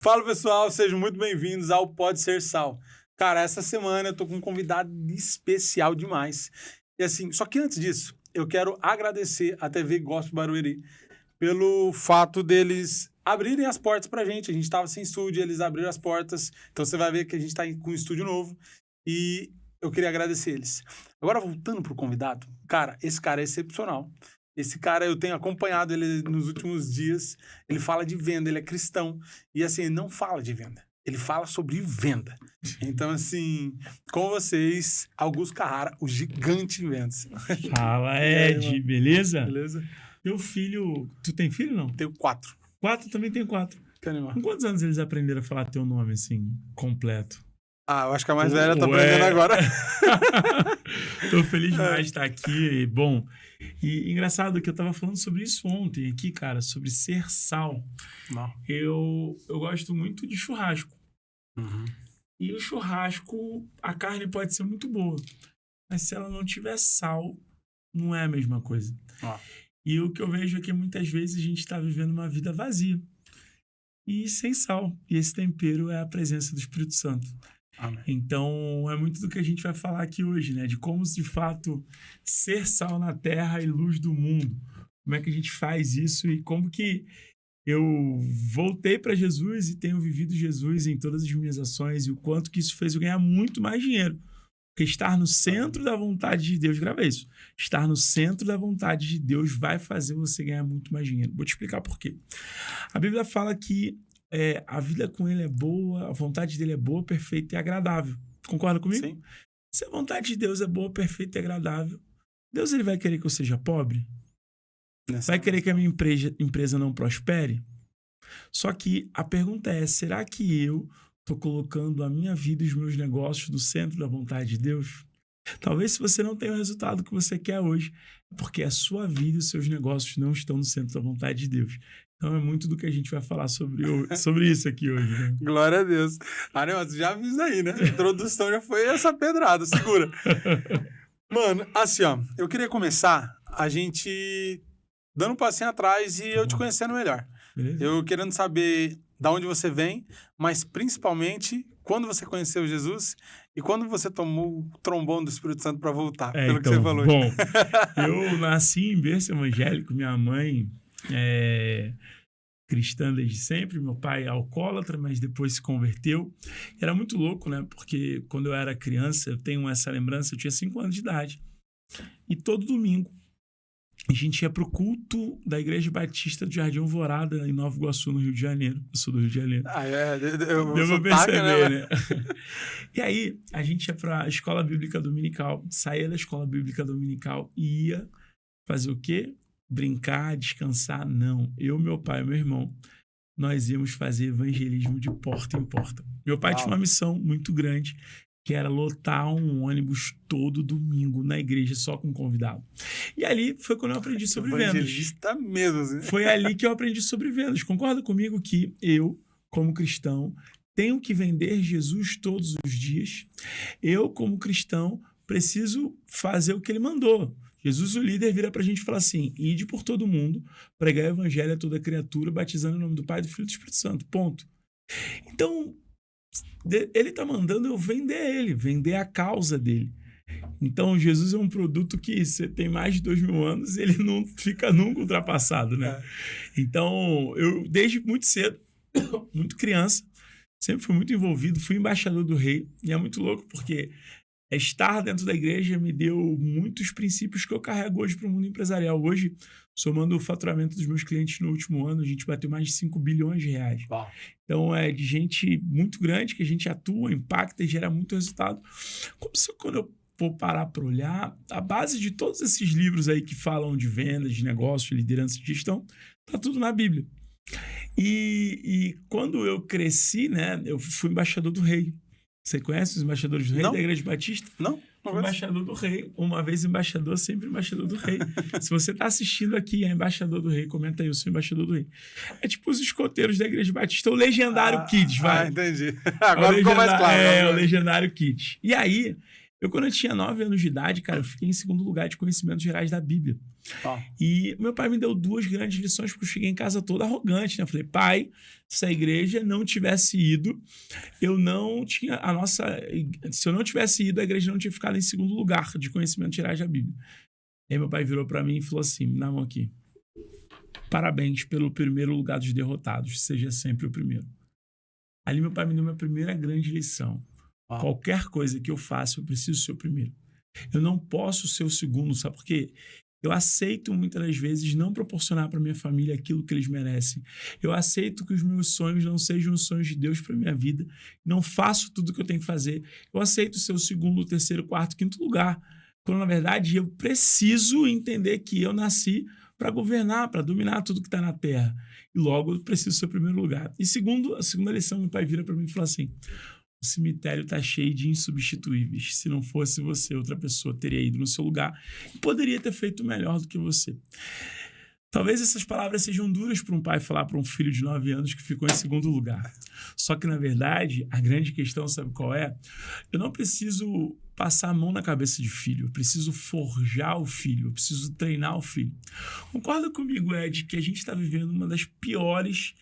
Fala pessoal, sejam muito bem-vindos ao Pode Ser Sal. Cara, essa semana eu tô com um convidado especial demais. E assim, só que antes disso, eu quero agradecer a TV Gospel Barueri pelo fato deles abrirem as portas pra gente. A gente tava sem estúdio, eles abriram as portas. Então você vai ver que a gente tá com um estúdio novo. E eu queria agradecer eles. Agora, voltando pro convidado, cara, esse cara é excepcional. Esse cara, eu tenho acompanhado ele nos últimos dias. Ele fala de venda, ele é cristão. E assim, ele não fala de venda. Ele fala sobre venda. Então, assim, com vocês, Augusto Carrara, o gigante em vendas. Fala, Ed, beleza? Beleza? Teu filho... Tu tem filho, não? Tenho 4. 4? Também tenho 4. Que animal. Com quantos anos eles aprenderam a falar teu nome, assim, completo? Ah, eu acho que a mais velha tá aprendendo agora. Tô feliz demais de estar aqui. Bom, e engraçado que eu tava falando sobre isso ontem aqui, cara, sobre ser sal. Não. Eu gosto muito de churrasco. Uhum. E o churrasco, a carne pode ser muito boa. Mas se ela não tiver sal, não é a mesma coisa. E o que eu vejo é que muitas vezes a gente está vivendo uma vida vazia. E sem sal. E esse tempero é a presença do Espírito Santo. Amém. Então, é muito do que a gente vai falar aqui hoje, né? De como, de fato, ser sal na terra e luz do mundo. Como é que a gente faz isso e como que eu voltei para Jesus e tenho vivido Jesus em todas as minhas ações e o quanto que isso fez eu ganhar muito mais dinheiro. Porque estar no centro da vontade de Deus, grava isso, estar no centro da vontade de Deus vai fazer você ganhar muito mais dinheiro. Vou te explicar por quê. A Bíblia fala que a vida com ele é boa, a vontade dele é boa, perfeita e agradável. Concorda comigo? Sim. Se a vontade de Deus é boa, perfeita e agradável, Deus ele vai querer que eu seja pobre? Vai querer que a minha empresa não prospere? Só que a pergunta é, será que eu estou colocando a minha vida e os meus negócios no centro da vontade de Deus? Talvez se você não tenha o resultado que você quer hoje, é porque a sua vida e os seus negócios não estão no centro da vontade de Deus. Então é muito do que a gente vai falar sobre isso aqui hoje, né? Glória a Deus. Ariel, já avisa aí, né? A introdução já foi essa pedrada, segura. Mano, assim, ó, eu queria começar a gente dando um passinho atrás e eu te conhecendo melhor. Beleza? Eu querendo saber da onde você vem, mas principalmente quando você conheceu Jesus e quando você tomou o trombone do Espírito Santo para voltar, pelo que você falou. Bom, eu nasci em berço evangélico, minha mãe é cristã desde sempre, meu pai é alcoólatra, mas depois se converteu. Era muito louco, né? Porque quando eu era criança, eu tenho essa lembrança, eu tinha 5 anos de idade. E todo domingo, a gente ia pro culto da Igreja Batista do Jardim Alvorada, em Nova Iguaçu, no Rio de Janeiro. Eu sou do Rio de Janeiro. Eu vou perceber, né? E aí, a gente ia pra escola bíblica dominical, saía da escola bíblica dominical e ia fazer o quê? Brincar, descansar? Não. Eu, meu pai e meu irmão, nós íamos fazer evangelismo de porta em porta. Meu pai tinha uma missão muito grande, que era lotar um ônibus todo domingo na igreja só com convidado. E ali foi quando eu aprendi sobre vendas. Evangelista mesmo, assim. Foi ali que eu aprendi sobre vendas. Concorda comigo que eu, como cristão, tenho que vender Jesus todos os dias? Eu, como cristão, preciso fazer o que ele mandou. Jesus, o líder, vira pra gente e fala assim, ide por todo mundo, pregar o evangelho a toda criatura, batizando em nome do Pai, do Filho e do Espírito Santo. Ponto. Então, ele tá mandando eu vender a causa dele. Então, Jesus é um produto que você tem mais de 2000 anos, ele não fica nunca ultrapassado, né? Então, eu, desde muito cedo, muito criança, sempre fui muito envolvido, fui embaixador do rei, e é muito louco porque estar dentro da igreja me deu muitos princípios que eu carrego hoje para o mundo empresarial. Hoje, somando o faturamento dos meus clientes no último ano, a gente bateu mais de 5 bilhões de reais. Uau. Então, é de gente muito grande que a gente atua, impacta e gera muito resultado. Como se quando eu for parar para olhar, a base de todos esses livros aí que falam de vendas, de negócio, liderança e gestão, tá tudo na Bíblia. E quando eu cresci, né, eu fui embaixador do rei. Você conhece os embaixadores do rei da Igreja Batista? Não. Embaixador do rei. Uma vez embaixador, sempre embaixador do rei. Se você está assistindo aqui, é embaixador do rei, comenta aí, eu sou embaixador do rei. É tipo os escoteiros da Igreja Batista, o Legendário Kids, vai. Entendi. Agora ficou mais claro. O Legendário Kids. E aí, Quando eu tinha 9 anos de idade, cara, eu fiquei em segundo lugar de conhecimentos gerais da Bíblia. E meu pai me deu 2 grandes lições, porque eu cheguei em casa todo arrogante, né? Eu falei, pai, se a igreja não tivesse ido, eu não tinha se eu não tivesse ido, a igreja não tinha ficado em segundo lugar de conhecimentos gerais da Bíblia. Aí meu pai virou pra mim e falou assim, me dá a mão aqui. Parabéns pelo primeiro lugar dos derrotados, seja sempre o primeiro. Ali meu pai me deu minha primeira grande lição. Qualquer coisa que eu faça, eu preciso ser o primeiro. Eu não posso ser o segundo, sabe por quê? Eu aceito muitas das vezes não proporcionar para minha família aquilo que eles merecem. Eu aceito que os meus sonhos não sejam os sonhos de Deus para minha vida. Não faço tudo o que eu tenho que fazer. Eu aceito ser o segundo, terceiro, quarto, quinto lugar. Quando, na verdade, eu preciso entender que eu nasci para governar, para dominar tudo que está na terra. E logo eu preciso ser o primeiro lugar. E a segunda lição, meu pai vira para mim e fala assim, o cemitério está cheio de insubstituíveis. Se não fosse você, outra pessoa teria ido no seu lugar e poderia ter feito melhor do que você. Talvez essas palavras sejam duras para um pai falar para um filho de 9 anos que ficou em segundo lugar. Só que, na verdade, a grande questão, sabe qual é? Eu não preciso passar a mão na cabeça de filho. Eu preciso forjar o filho. Eu preciso treinar o filho. Concorda comigo, Ed, que a gente está vivendo uma das piores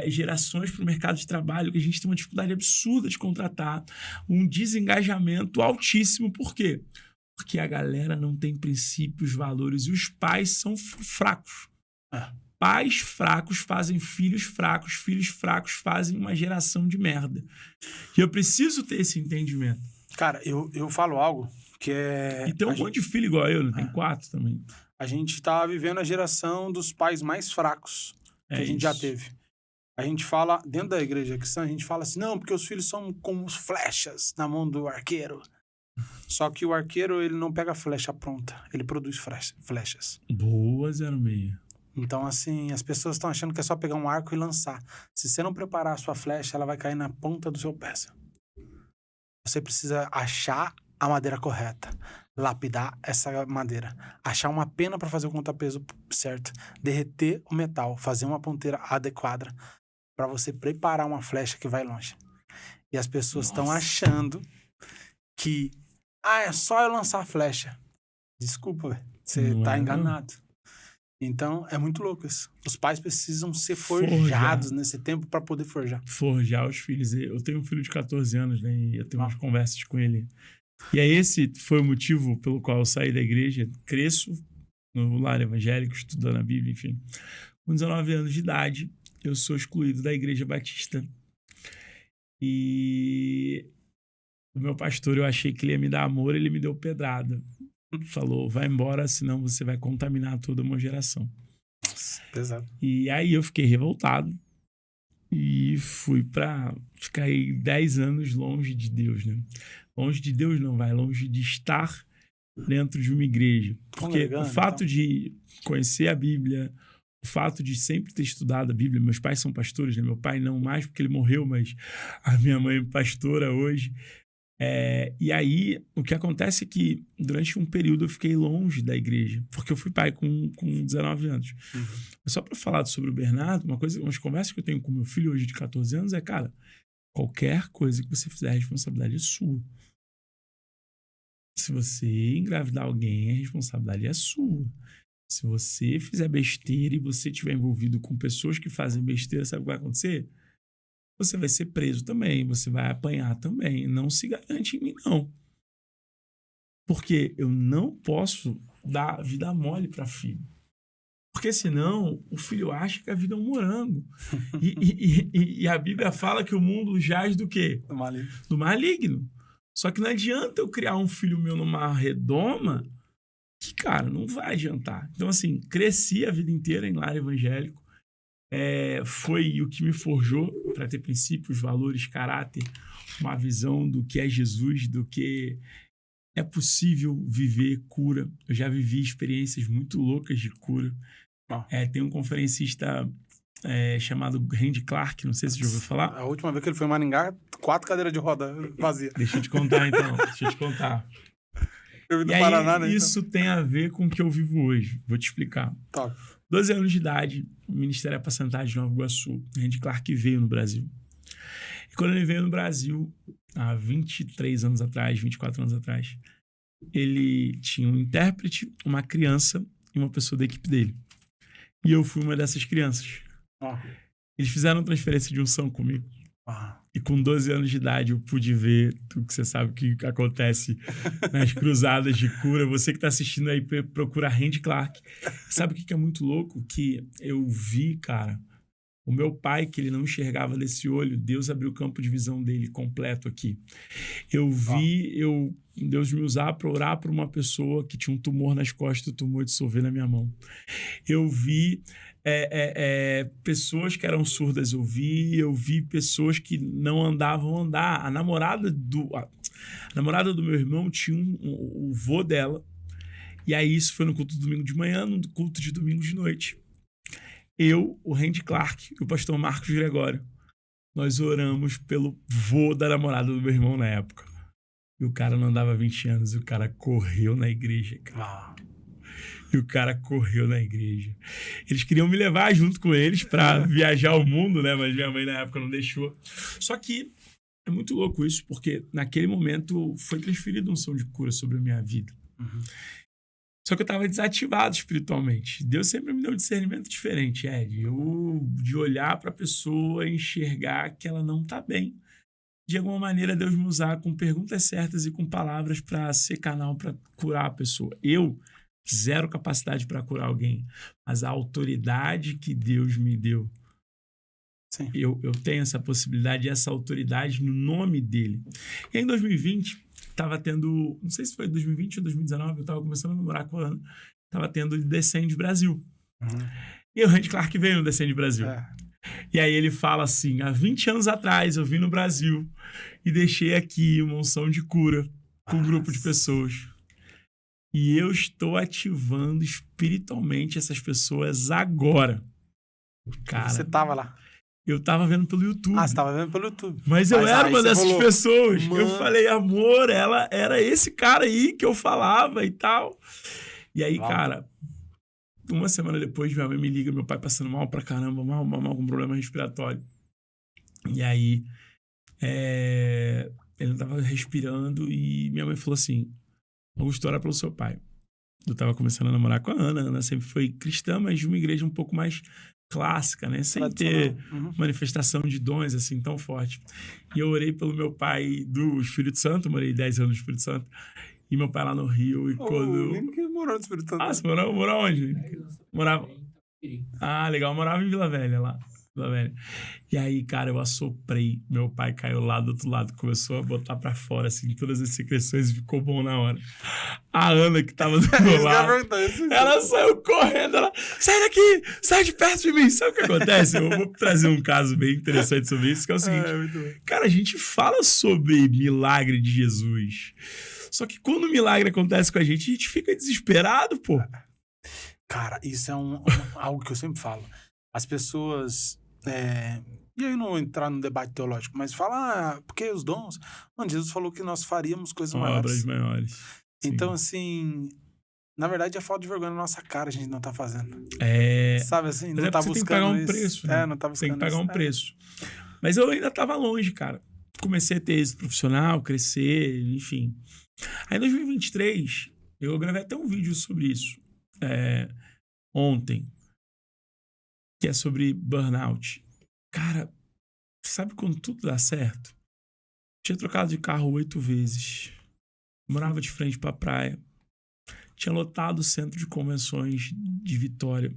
gerações para o mercado de trabalho, que a gente tem uma dificuldade absurda de contratar, um desengajamento altíssimo. Por quê? Porque a galera não tem princípios, valores, e os pais são fracos. Pais fracos fazem filhos fracos fazem uma geração de merda. E eu preciso ter esse entendimento. Cara, eu falo algo que é... E tem um monte de filho igual eu, né? Tem 4 também. A gente tá vivendo a geração dos pais mais fracos que a gente já teve. A gente fala, dentro da igreja cristã, a gente fala assim, não, porque os filhos são como flechas na mão do arqueiro. Só que o arqueiro, ele não pega a flecha pronta, ele produz flechas. Boa, 06. Então, assim, as pessoas estão achando que é só pegar um arco e lançar. Se você não preparar a sua flecha, ela vai cair na ponta do seu pé. Você precisa achar a madeira correta, lapidar essa madeira, achar uma pena para fazer o contrapeso certo, derreter o metal, fazer uma ponteira adequada para você preparar uma flecha que vai longe. E as pessoas estão achando que é só eu lançar a flecha. Desculpa, velho. Você tá enganado. Então, é muito louco isso. Os pais precisam ser forjados nesse tempo para poder forjar. Forjar os filhos. Eu tenho um filho de 14 anos, né? E eu tenho umas conversas com ele. E aí esse foi o motivo pelo qual eu saí da igreja. Cresço no lar evangélico, estudando a Bíblia, enfim. Com 19 anos de idade, eu sou excluído da Igreja Batista. E o meu pastor, eu achei que ele ia me dar amor, ele me deu pedrada. Falou, vai embora, senão você vai contaminar toda uma geração. Nossa, pesado. E aí eu fiquei revoltado e fui pra ficar aí 10 anos longe de Deus, né? Longe de Deus não, longe de estar dentro de uma igreja. Porque o fato de conhecer a Bíblia, o fato de sempre ter estudado a Bíblia, meus pais são pastores, né? Meu pai não mais porque ele morreu, mas a minha mãe é pastora hoje. E aí, o que acontece é que durante um período eu fiquei longe da igreja, porque eu fui pai com 19 anos. Mas só para falar sobre o Bernardo, umas conversas que eu tenho com meu filho hoje de 14 anos cara, qualquer coisa que você fizer, a responsabilidade é sua. Se você engravidar alguém, a responsabilidade é sua. Se você fizer besteira e você estiver envolvido com pessoas que fazem besteira, sabe o que vai acontecer? Você vai ser preso também, você vai apanhar também. Não se garante em mim, não. Porque eu não posso dar vida mole para filho. Porque senão o filho acha que a vida é um morango. E a Bíblia fala que o mundo jaz do quê? Do maligno. Só que não adianta eu criar um filho meu numa redoma que, cara, não vai adiantar. Então, assim, cresci a vida inteira em lar evangélico. Foi o que me forjou para ter princípios, valores, caráter, uma visão do que é Jesus, do que é possível viver cura. Eu já vivi experiências muito loucas de cura. Tem um conferencista chamado Randy Clark, não sei se você já ouviu falar. A última vez que ele foi em Maringá, 4 cadeiras de roda vazia. Deixa eu te contar, então. Eu vim do Paraná, né? Isso tem a ver com o que eu vivo hoje. Vou te explicar. Top. 12 anos de idade, o Ministério Apacentar de Nova Iguaçu. Randy Clark veio no Brasil. E quando ele veio no Brasil, há 23 anos atrás, 24 anos atrás, ele tinha um intérprete, uma criança e uma pessoa da equipe dele. E eu fui uma dessas crianças. Eles fizeram transferência de unção comigo. E com 12 anos de idade eu pude ver tudo que você sabe que acontece nas cruzadas de cura. Você que está assistindo aí, procura Randy Clark. Sabe o que é muito louco? Que eu vi, cara, o meu pai, que ele não enxergava desse olho, Deus abriu o campo de visão dele completo aqui. Eu vi Deus me usar para orar por uma pessoa que tinha um tumor nas costas, o tumor dissolver na minha mão. Eu vi pessoas que eram surdas, eu vi pessoas que não andavam a andar. A namorada do meu irmão tinha o vô dela, e aí isso foi no culto de domingo de manhã, no culto de domingo de noite. Eu, o Randy Clark e o pastor Marcos Gregório, nós oramos pelo vô da namorada do meu irmão na época. E o cara não andava 20 anos, e o cara correu na igreja, cara. E o cara correu na igreja. Eles queriam me levar junto com eles para viajar o mundo, né? Mas minha mãe na época não deixou. Só que é muito louco isso, porque naquele momento foi transferida uma unção de cura sobre a minha vida. Só que eu estava desativado espiritualmente. Deus sempre me deu um discernimento diferente, Ed. De olhar para a pessoa e enxergar que ela não está bem. De alguma maneira, Deus me usar com perguntas certas e com palavras para ser canal para curar a pessoa. Eu, zero capacidade para curar alguém, mas a autoridade que Deus me deu. Sim. Eu tenho essa possibilidade e essa autoridade no nome dele. E em 2020, estava tendo, não sei se foi 2020 ou 2019, eu estava começando a namorar com a Ana, estava tendo o Descende Brasil. E o Randy Clark veio no Descende Brasil. E aí ele fala assim, há 20 anos atrás eu vim no Brasil e deixei aqui uma unção de cura com um grupo de pessoas. E eu estou ativando espiritualmente essas pessoas agora. Cara, você tava lá? Eu tava vendo pelo YouTube. Você tava vendo pelo YouTube. Mas eu era uma dessas pessoas. Mano. Eu falei, amor, ela era esse cara aí que eu falava e tal. E aí, cara, uma semana depois, minha mãe me liga, meu pai passando mal pra caramba, mal com problema respiratório. E aí, ele não tava respirando e minha mãe falou assim, Augusto, ora pelo seu pai. Eu tava começando a namorar com a Ana sempre foi cristã, mas de uma igreja um pouco mais clássica, né? Sem ter manifestação de dons assim tão forte. E eu orei pelo meu pai do Espírito Santo, morei 10 anos no Espírito Santo, e meu pai lá no Rio. E quando... que morou no Espírito Santo. Você morou onde? Morava... legal, morava em Vila Velha lá. Vila Velha. E aí, cara, eu assoprei, meu pai caiu lá do outro lado, começou a botar pra fora, assim, todas as secreções e ficou bom na hora. A Ana, que tava do meu lado, ela saiu correndo, ela, sai daqui, sai de perto de mim. Sabe o que acontece? Eu vou trazer um caso bem interessante sobre isso, que é o seguinte, cara, a gente fala sobre milagre de Jesus, só que quando o milagre acontece com a gente fica desesperado, pô. Cara, isso é algo que eu sempre falo. As pessoas... E aí não vou entrar no debate teológico, mas fala, porque os dons... Mano, Jesus falou que nós faríamos coisas maiores. Obras maiores. Então, assim... Na verdade, é falta de vergonha na nossa cara a gente não tá fazendo. Sabe assim? Não tá buscando isso. Tem que pagar um preço, né? Não tá buscando tem que pagar um preço. Mas eu ainda tava longe, cara. Comecei a ter êxito profissional, crescer, enfim. Aí em 2023, eu gravei até um vídeo sobre isso. Ontem. Que é sobre burnout. Cara, sabe quando tudo dá certo? Tinha trocado de carro 8 vezes. Morava de frente pra praia. Tinha lotado o centro de convenções de Vitória,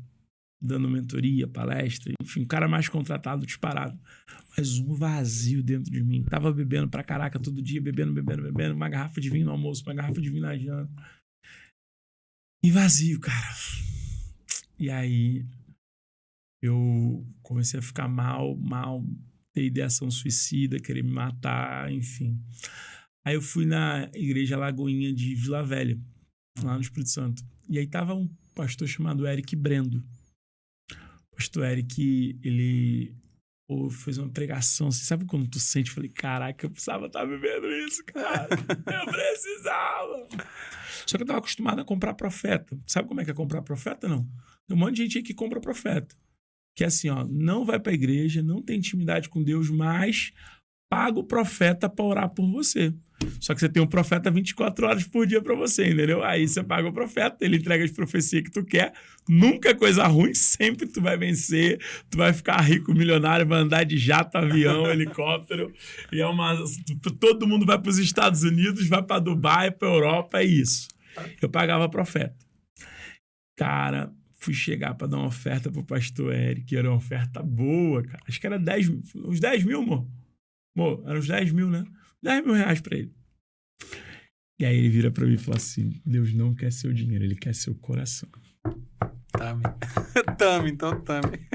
dando mentoria, palestra, enfim, o cara mais contratado, disparado. Mas um vazio dentro de mim. Tava bebendo pra caraca todo dia, bebendo, uma garrafa de vinho no almoço, uma garrafa de vinho na janta. E vazio, cara. E aí... eu comecei a ficar mal, ter ideação suicida, querer me matar, enfim. Aí eu fui na igreja Lagoinha de Vila Velha, lá no Espírito Santo. E aí tava um pastor chamado Eric Brendo. O pastor Eric, ele fez uma pregação, assim, sabe quando tu sente? Eu falei, caraca, eu precisava estar vivendo isso, cara. Eu precisava. Só que eu tava acostumado a comprar profeta. Sabe como é que é comprar profeta, não? Tem um monte de gente aí que compra profeta. Que é assim, ó, não vai pra igreja, não tem intimidade com Deus, mas paga o profeta para orar por você. Só que você tem um profeta 24 horas por dia para você, entendeu? Aí você paga o profeta, ele entrega as profecias que tu quer, nunca é coisa ruim, sempre tu vai vencer, tu vai ficar rico, milionário, vai andar de jato, avião, helicóptero, e todo mundo vai para os Estados Unidos, vai para Dubai, para Europa, é isso. Eu pagava profeta. Cara, fui chegar para dar uma oferta pro pastor Eric, era uma oferta boa, cara. Acho que era uns 10 mil, amor. Amor, eram uns 10 mil, né? 10 mil reais pra ele. E aí ele vira pra mim e fala assim, Deus não quer seu dinheiro, ele quer seu coração. Tame. Então tame.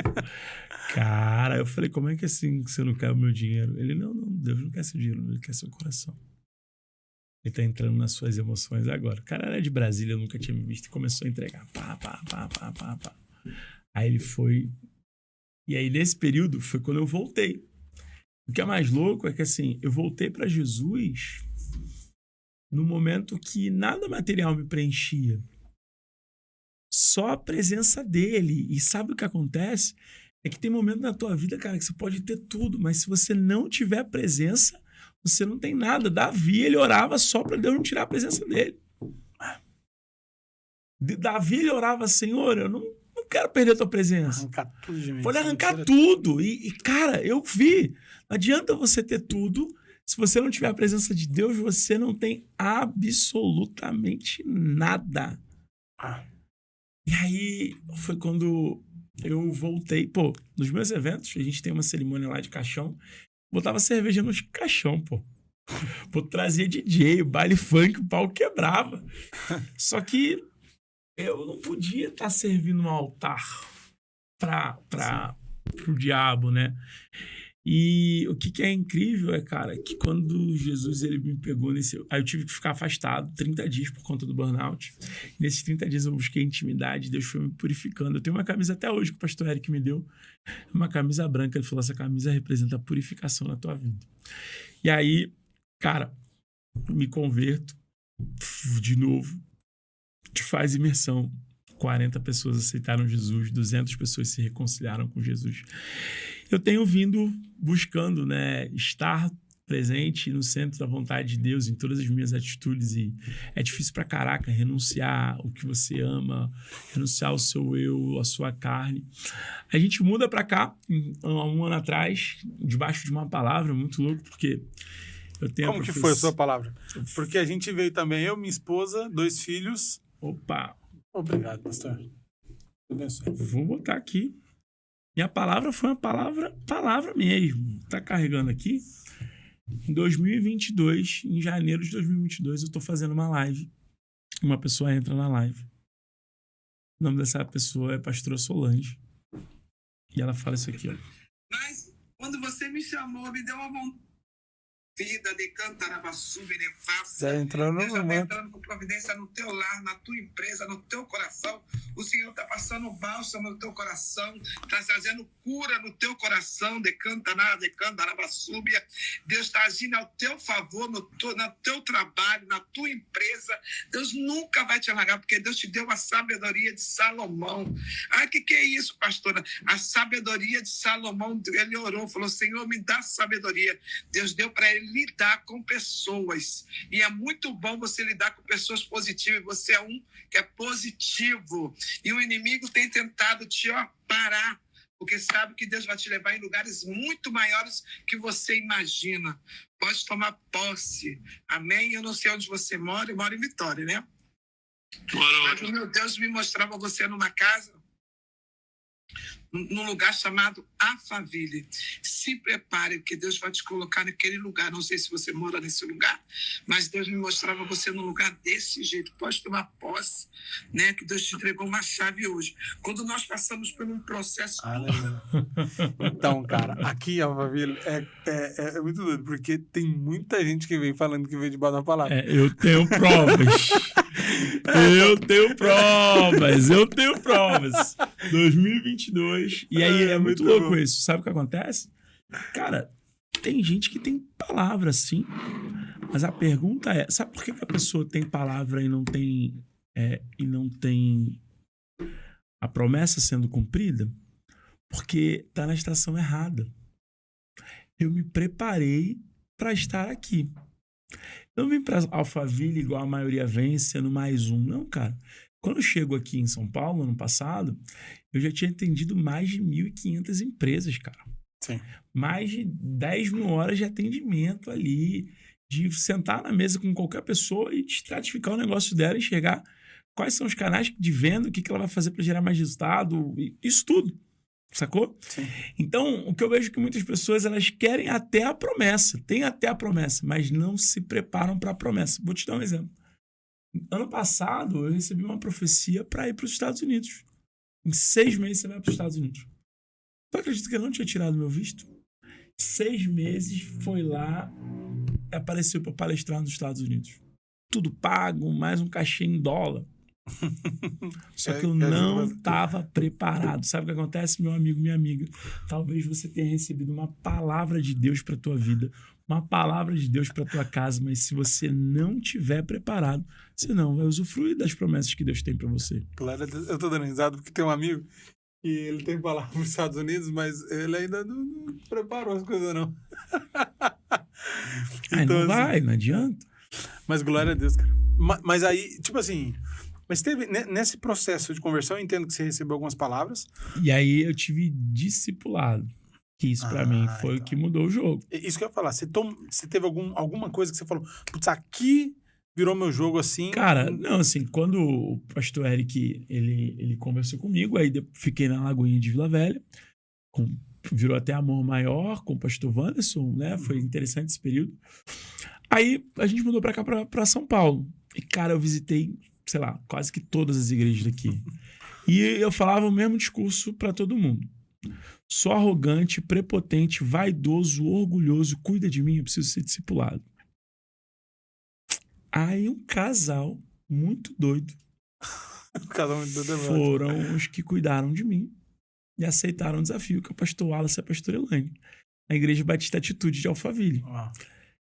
Cara, eu falei, como é que assim você não quer o meu dinheiro? Ele, não, Deus não quer seu dinheiro, ele quer seu coração. Ele tá entrando nas suas emoções agora. O cara era de Brasília, eu nunca tinha me visto e começou a entregar. Pá. Aí ele foi... E aí nesse período foi quando eu voltei. O que é mais louco é que assim, eu voltei para Jesus no momento que nada material me preenchia. Só a presença dele. E sabe o que acontece? É que tem momento na tua vida, cara, que você pode ter tudo, mas se você não tiver presença, você não tem nada. Davi, ele orava só para Deus não tirar a presença dele. Davi, ele orava, Senhor, eu não quero perder a tua presença. Arrancar tudo de mim. Pode arrancar tudo. E, cara, eu vi. Não adianta você ter tudo. Se você não tiver a presença de Deus, você não tem absolutamente nada. E aí, foi quando eu voltei. Pô, nos meus eventos, a gente tem uma cerimônia lá de caixão. Botava cerveja nos caixão, pô. Pô, trazia DJ, baile funk, o pau quebrava. Só que eu não podia estar servindo um altar pro diabo, né? E o que é incrível é, cara, que quando Jesus ele me pegou nesse... Aí eu tive que ficar afastado 30 dias por conta do burnout. Nesses 30 dias eu busquei intimidade, Deus foi me purificando. Eu tenho uma camisa até hoje que o pastor Eric me deu, uma camisa branca. Ele falou, essa camisa representa a purificação na tua vida. E aí, cara, me converto de novo, te faz imersão. 40 pessoas aceitaram Jesus, 200 pessoas se reconciliaram com Jesus. Eu tenho vindo buscando, né, estar presente no centro da vontade de Deus em todas as minhas atitudes, e é difícil pra caraca renunciar o que você ama, renunciar o seu eu, a sua carne. A gente muda pra cá, um ano atrás, debaixo de uma palavra, muito louco, porque eu tenho... Como que foi a sua palavra? Porque a gente veio também, eu, minha esposa, 2 filhos. Opa! Obrigado, pastor. Eu vou botar aqui. Minha palavra foi uma palavra mesmo. Tá carregando aqui. Em 2022, em janeiro de 2022, eu tô fazendo uma live. Uma pessoa entra na live. O nome dessa pessoa é Pastora Solange. E ela fala isso aqui, ó. Mas, quando você me chamou, me deu uma vontade de cantarabassuba e nefasta. Já entrou no Deus já está momento. entrando com providência no teu lar, na tua empresa, no teu coração. O Senhor está passando bálsamo no teu coração, está trazendo cura no teu coração, de cantarabassuba. Deus está agindo ao teu favor, no teu trabalho, na tua empresa. Deus nunca vai te largar, porque Deus te deu a sabedoria de Salomão. Ah, que é isso, pastora? A sabedoria de Salomão. Ele orou, falou, Senhor, me dá sabedoria. Deus deu para ele lidar com pessoas. E é muito bom você lidar com pessoas positivas. Você é um que é positivo. E o inimigo tem tentado te parar, porque sabe que Deus vai te levar em lugares muito maiores que você imagina. Pode tomar posse. Amém? Eu não sei onde você mora, eu moro em Vitória, né? Mas o meu Deus me mostrava você numa casa, num lugar chamado Alphaville. Se prepare, porque Deus vai te colocar naquele lugar. Não sei se você mora nesse lugar, mas Deus me mostrava você num lugar desse jeito. Pode tomar posse, né? Que Deus te entregou uma chave hoje. Quando nós passamos por um processo... Então, cara, aqui em Alphaville é muito doido, porque tem muita gente que vem falando que veio debaixo da palavra. Eu tenho provas. Eu tenho provas. 2022. E aí é muito louco bom. Isso. Sabe o que acontece? Cara, tem gente que tem palavra, sim. Mas a pergunta é, sabe por que a pessoa tem palavra e não tem a promessa sendo cumprida? Porque tá na estação errada. eu me preparei para estar aqui. Eu não vim para Alphaville igual a maioria vem, sendo mais um. Não, cara. Quando eu chego aqui em São Paulo, ano passado, eu já tinha atendido mais de 1.500 empresas, cara. Sim. Mais de 10 mil horas de atendimento ali, de sentar na mesa com qualquer pessoa e estratificar o negócio dela, enxergar quais são os canais de venda, o que ela vai fazer para gerar mais resultado, isso tudo. Sacou? Sim. Então, o que eu vejo é que muitas pessoas, elas querem até a promessa, têm até a promessa, mas não se preparam para a promessa. Vou te dar um exemplo. Ano passado, eu recebi uma profecia para ir para os Estados Unidos. Em 6 meses, você vai para os Estados Unidos. Tu acredita que eu não tinha tirado meu visto? 6 meses, foi lá e apareceu para palestrar nos Estados Unidos. Tudo pago, mais um cachê em dólar. Só que eu não estava preparado. Sabe o que acontece, meu amigo, minha amiga? Talvez você tenha recebido uma palavra de Deus para a tua vida, uma palavra de Deus para a tua casa, mas se você não tiver preparado, você não vai usufruir das promessas que Deus tem para você. Claro, eu tô dando risada porque tem um amigo e ele tem palavra para os Estados Unidos, mas ele ainda não preparou as coisas, não. Aí não vai, não adianta. Mas glória a Deus, cara. Mas aí, tipo assim... Mas teve, nesse processo de conversão, eu entendo que você recebeu algumas palavras. E aí eu tive discipulado. Que isso pra mim foi o que mudou o jogo. Isso que eu ia falar. Você teve alguma coisa que você falou, putz, aqui virou meu jogo assim? Cara, não, assim, quando o pastor Eric, ele conversou comigo, aí fiquei na Lagoinha de Vila Velha, virou até amor maior com o pastor Wanderson, né? Foi interessante esse período. Aí a gente mudou pra cá, pra São Paulo. E, cara, eu visitei, sei lá, quase que todas as igrejas daqui. E eu falava o mesmo discurso para todo mundo. Sou arrogante, prepotente, vaidoso, orgulhoso, cuida de mim, eu preciso ser discipulado. Aí um casal muito doido foram os que cuidaram de mim e aceitaram o desafio, que é o pastor Wallace e a pastora Elaine, na Igreja Batista Atitude de Alphaville.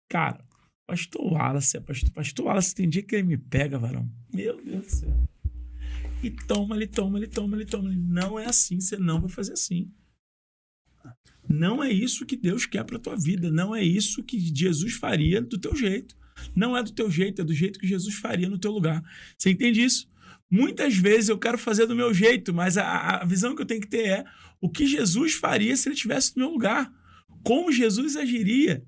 Cara, pastor Wallace, pastor Wallace, tem dia que ele me pega, varão. Meu Deus do céu. E toma. Não é assim, você não vai fazer assim. Não é isso que Deus quer pra tua vida. Não é isso que Jesus faria do teu jeito. Não é do teu jeito, é do jeito que Jesus faria no teu lugar. Você entende isso? Muitas vezes eu quero fazer do meu jeito, mas a visão que eu tenho que ter é o que Jesus faria se ele estivesse no meu lugar. Como Jesus agiria.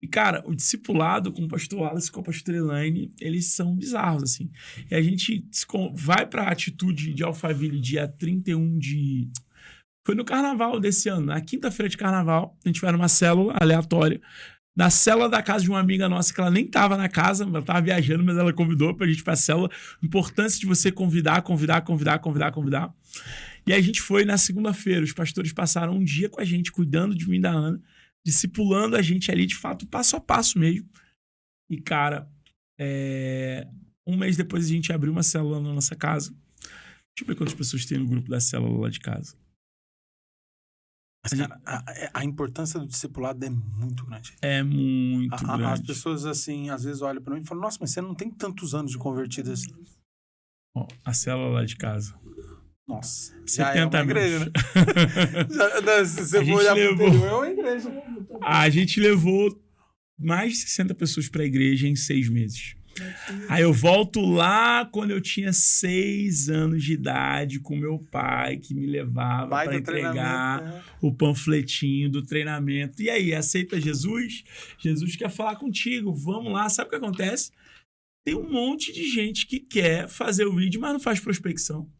E, cara, o discipulado com o pastor Wallace e com a pastora Elaine, eles são bizarros, assim. E a gente vai pra Atitude de Alphaville dia 31 de... Foi no carnaval desse ano, na quinta-feira de carnaval, a gente vai numa célula aleatória, na célula da casa de uma amiga nossa, que ela nem tava na casa, ela tava viajando, mas ela convidou pra gente ir pra célula. Importância de você convidar. E aí a gente foi na segunda-feira, os pastores passaram um dia com a gente, cuidando de mim e da Ana, discipulando a gente ali, de fato, passo a passo mesmo. E, cara, um mês depois a gente abriu uma célula na nossa casa. Deixa eu ver quantas pessoas tem no grupo da célula lá de casa. Mas, cara, a importância do discipulado é muito grande. É muito grande. As pessoas, assim, às vezes olham pra mim e falam, nossa, mas você não tem tantos anos de convertido assim. Ó, a célula lá de casa. Nossa. 70 anos. Igreja, né? Se você for olhar pro interior, é uma igreja. A gente levou mais de 60 pessoas pra igreja em 6 meses. Aí eu volto lá quando eu tinha 6 anos de idade com meu pai, que me levava para entregar o panfletinho do treinamento. E aí, aceita Jesus? Jesus quer falar contigo, vamos lá. Sabe o que acontece? Tem um monte de gente que quer fazer o vídeo, mas não faz prospecção.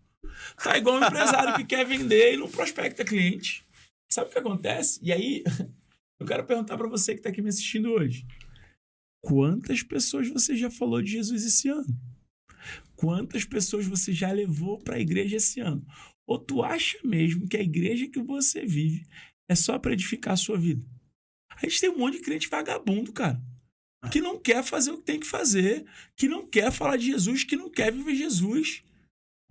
Tá igual um empresário que quer vender e não prospecta cliente. Sabe o que acontece? E aí, eu quero perguntar para você que tá aqui me assistindo hoje. Quantas pessoas você já falou de Jesus esse ano? Quantas pessoas você já levou para a igreja esse ano? Ou tu acha mesmo que a igreja que você vive é só para edificar a sua vida? A gente tem um monte de crente vagabundo, cara, que não quer fazer o que tem que fazer, que não quer falar de Jesus, que não quer viver Jesus.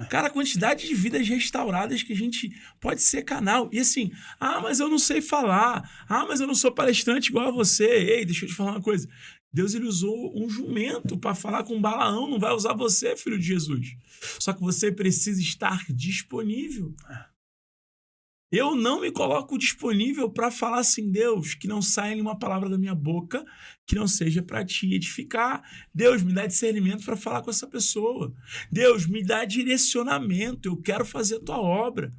Cara, a quantidade de vidas restauradas que a gente pode ser canal. E assim, mas eu não sei falar. Mas eu não sou palestrante igual a você. Ei, deixa eu te falar uma coisa. Deus, ele usou um jumento para falar com Balaão. Não vai usar você, filho de Jesus. Só que você precisa estar disponível. Eu não me coloco disponível para falar assim, Deus, que não saia nenhuma palavra da minha boca que não seja para te edificar. Deus, me dá discernimento para falar com essa pessoa. Deus, me dá direcionamento. Eu quero fazer a tua obra.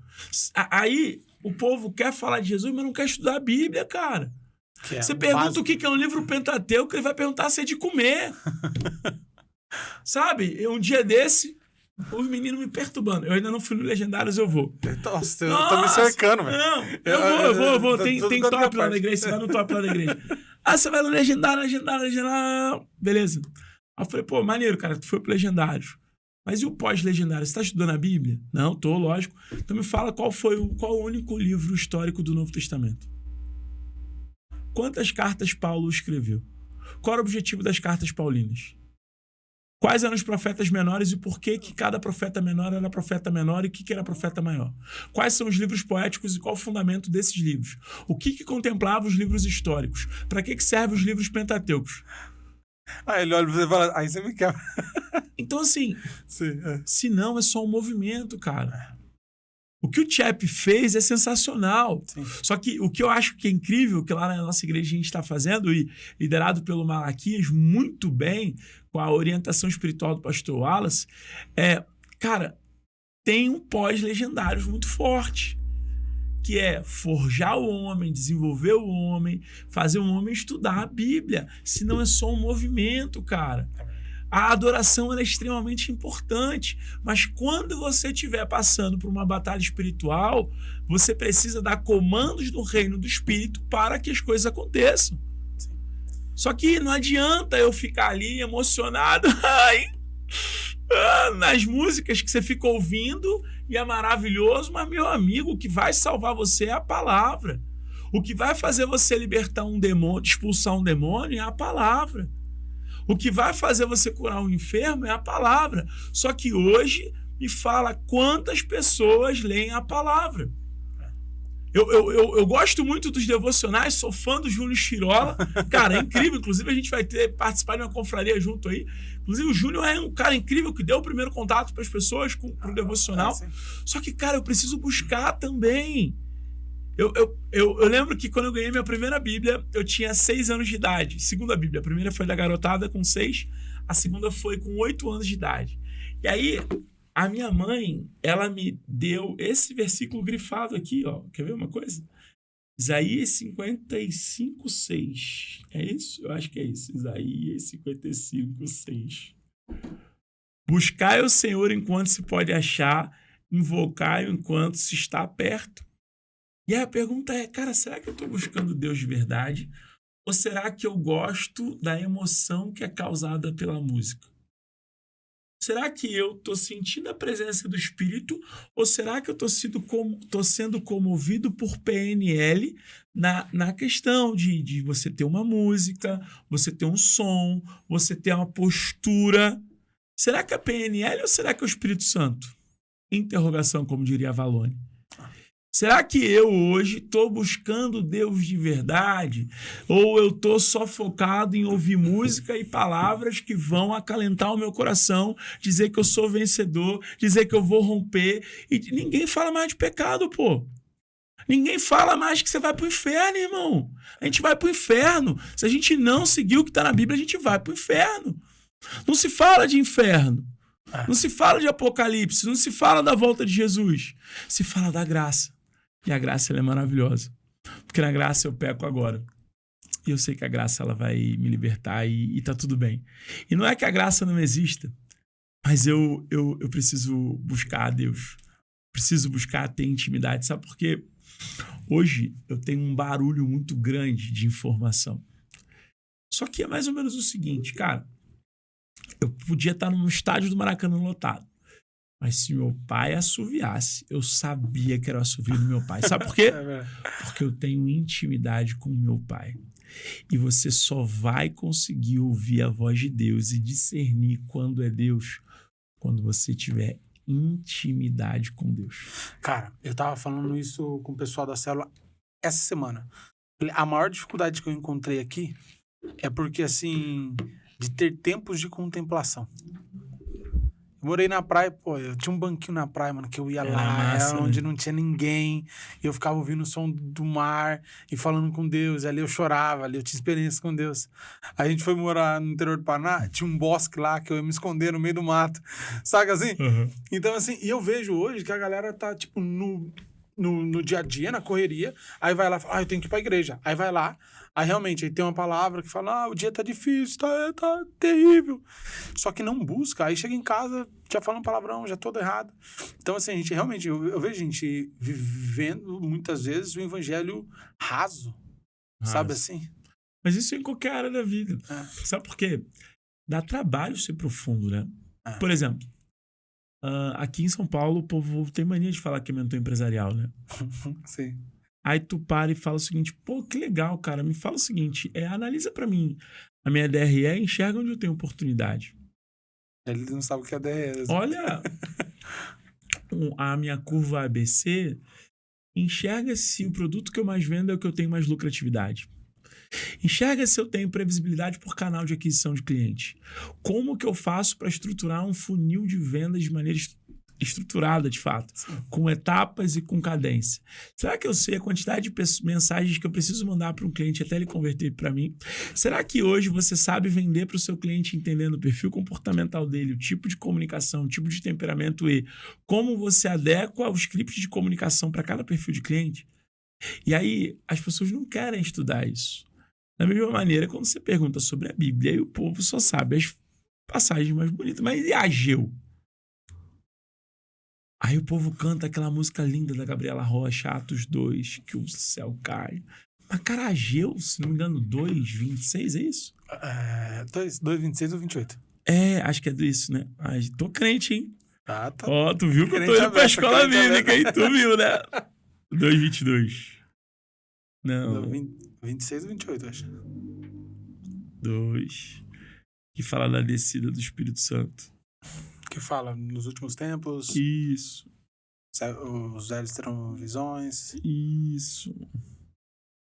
Aí o povo quer falar de Jesus, mas não quer estudar a Bíblia, cara. Você pergunta o que é um livro Pentateuco, ele vai perguntar se é de comer. Sabe? Um dia desse, os meninos me perturbando. Eu ainda não fui no Legendários, eu vou. Nossa, eu tô me cercando, velho. Não, eu vou. Tem top lá na igreja, você vai no top lá da igreja. Você vai no Legendário. Beleza. Aí eu falei, pô, maneiro, cara, tu foi pro Legendários. Mas e o pós-Legendário? Você tá estudando a Bíblia? Não, tô, lógico. Então me fala qual o único livro histórico do Novo Testamento. Quantas cartas Paulo escreveu? Qual era o objetivo das cartas paulinas? Quais eram os profetas menores e por que cada profeta menor era profeta menor e o que era profeta maior? Quais são os livros poéticos e qual o fundamento desses livros? O que contemplava os livros históricos? Para que servem os livros pentateucos? Aí ele olha pra você e fala, aí você me quebra. Então, assim, se não, é só um movimento, cara. O que o Chap fez é sensacional. Sim. Só que o que eu acho que é incrível, que lá na nossa igreja a gente está fazendo, e liderado pelo Malaquias, muito bem, com a orientação espiritual do pastor Wallace, cara, tem um pós-Legendários muito forte, que é forjar o homem, desenvolver o homem, fazer o homem estudar a Bíblia. Senão é só um movimento, cara. A adoração ela é extremamente importante, mas quando você estiver passando por uma batalha espiritual, você precisa dar comandos do reino do Espírito para que as coisas aconteçam. Sim. Só que não adianta eu ficar ali emocionado nas músicas que você fica ouvindo e é maravilhoso, mas, meu amigo, o que vai salvar você é a palavra. O que vai fazer você libertar um demônio, expulsar um demônio é a palavra. O que vai fazer você curar um enfermo é a palavra. Só que hoje me fala quantas pessoas leem a palavra. Eu gosto muito dos devocionais, sou fã do Júnior Chirola. Cara, é incrível. Inclusive, a gente vai participar de uma confraria junto aí. Inclusive, o Júnior é um cara incrível que deu o primeiro contato para as pessoas com o devocional. Só que, cara, eu preciso buscar também. Eu lembro que quando eu ganhei minha primeira Bíblia, eu tinha 6 anos de idade. Segunda Bíblia. A primeira foi da garotada com 6, a segunda foi com 8 anos de idade. E aí, a minha mãe, ela me deu esse versículo grifado aqui, ó. Quer ver uma coisa? Isaías 55, 6. É isso? Eu acho que é isso. Isaías 55, 6. Buscai o Senhor enquanto se pode achar, invocai-o enquanto se está perto. E aí a pergunta é, cara, será que eu estou buscando Deus de verdade? Ou será que eu gosto da emoção que é causada pela música? Será que eu estou sentindo a presença do Espírito? Ou será que eu estou sendo comovido por PNL na questão de você ter uma música, você ter um som, você ter uma postura? Será que é PNL ou será que é o Espírito Santo? Interrogação, como diria a Valone. Será que eu hoje estou buscando Deus de verdade? Ou eu estou só focado em ouvir música e palavras que vão acalentar o meu coração, dizer que eu sou vencedor, dizer que eu vou romper? E ninguém fala mais de pecado, pô. Ninguém fala mais que você vai para o inferno, irmão. A gente vai para o inferno. Se a gente não seguir o que está na Bíblia, a gente vai para o inferno. Não se fala de inferno. Não se fala de Apocalipse. Não se fala da volta de Jesus. Se fala da graça. E a graça ela é maravilhosa. Porque na graça eu peco agora. E eu sei que a graça ela vai me libertar e tá tudo bem. E não é que a graça não exista, mas eu preciso buscar a Deus. Preciso buscar ter intimidade. Sabe por quê? Hoje eu tenho um barulho muito grande de informação. Só que é mais ou menos o seguinte, cara. Eu podia estar num estádio do Maracanã lotado. Mas se meu pai assoviasse, eu sabia que era o assovio do meu pai. Sabe por quê? Porque eu tenho intimidade com o meu pai. E você só vai conseguir ouvir a voz de Deus e discernir quando é Deus, quando você tiver intimidade com Deus. Cara, eu tava falando isso com o pessoal da célula essa semana. A maior dificuldade que eu encontrei aqui é porque, assim, de ter tempos de contemplação. Morei na praia, pô, eu tinha um banquinho na praia, mano, que eu ia Era lá, massa, era onde né? não tinha ninguém, e eu ficava ouvindo o som do mar e falando com Deus, e ali eu chorava, ali eu tinha experiência com Deus. A gente foi morar no interior do Paraná, tinha um bosque lá que eu ia me esconder no meio do mato, sabe assim? Uhum. Então, assim, e eu vejo hoje que a galera tá, tipo, no dia a dia, na correria, aí vai lá e fala, eu tenho que ir pra igreja. Aí vai lá, aí realmente aí tem uma palavra que fala, o dia tá difícil, tá terrível. Só que não busca, aí chega em casa, já fala um palavrão, já todo errado. Então, assim, a gente realmente, eu vejo gente vivendo muitas vezes o evangelho raso, sabe Raso. assim? Mas isso em qualquer área da vida. É. Sabe por quê? Dá trabalho ser profundo, né? É. Por exemplo, aqui em São Paulo, o povo tem mania de falar que é mentor empresarial, né? Sim. Aí tu para e fala o seguinte, pô, que legal, cara. Me fala o seguinte, analisa pra mim a minha DRE e enxerga onde eu tenho oportunidade. Ele não sabe o que é DRS. Olha a minha curva ABC, enxerga se o produto que eu mais vendo é o que eu tenho mais lucratividade. Enxerga se eu tenho previsibilidade por canal de aquisição de cliente. Como que eu faço para estruturar um funil de vendas de maneira estruturada, de fato, com etapas e com cadência? Será que eu sei a quantidade de mensagens que eu preciso mandar para um cliente até ele converter para mim? Será que hoje você sabe vender para o seu cliente entendendo o perfil comportamental dele, o tipo de comunicação, o tipo de temperamento e como você adequa os scripts de comunicação para cada perfil de cliente? E aí as pessoas não querem estudar isso. Da mesma maneira, quando você pergunta sobre a Bíblia, aí o povo só sabe as passagens mais bonitas. Mas e Ageu? Aí o povo canta aquela música linda da Gabriela Rocha, Atos 2, que o céu cai. Mas, cara, Ageu, se não me engano, 2:26, é isso? 2:26 ou 28? Acho que é isso, né? Mas tô crente, hein? Ah, tá. Ó, tu viu que eu tô Crente indo pra aberto, escola crente bíblica, hein? aberto. Tu viu, né? 2:22. Não, 26 ou 28, acho. 2. Que fala da descida do Espírito Santo. Que fala, nos últimos tempos, Isso. os velhos terão visões. Isso.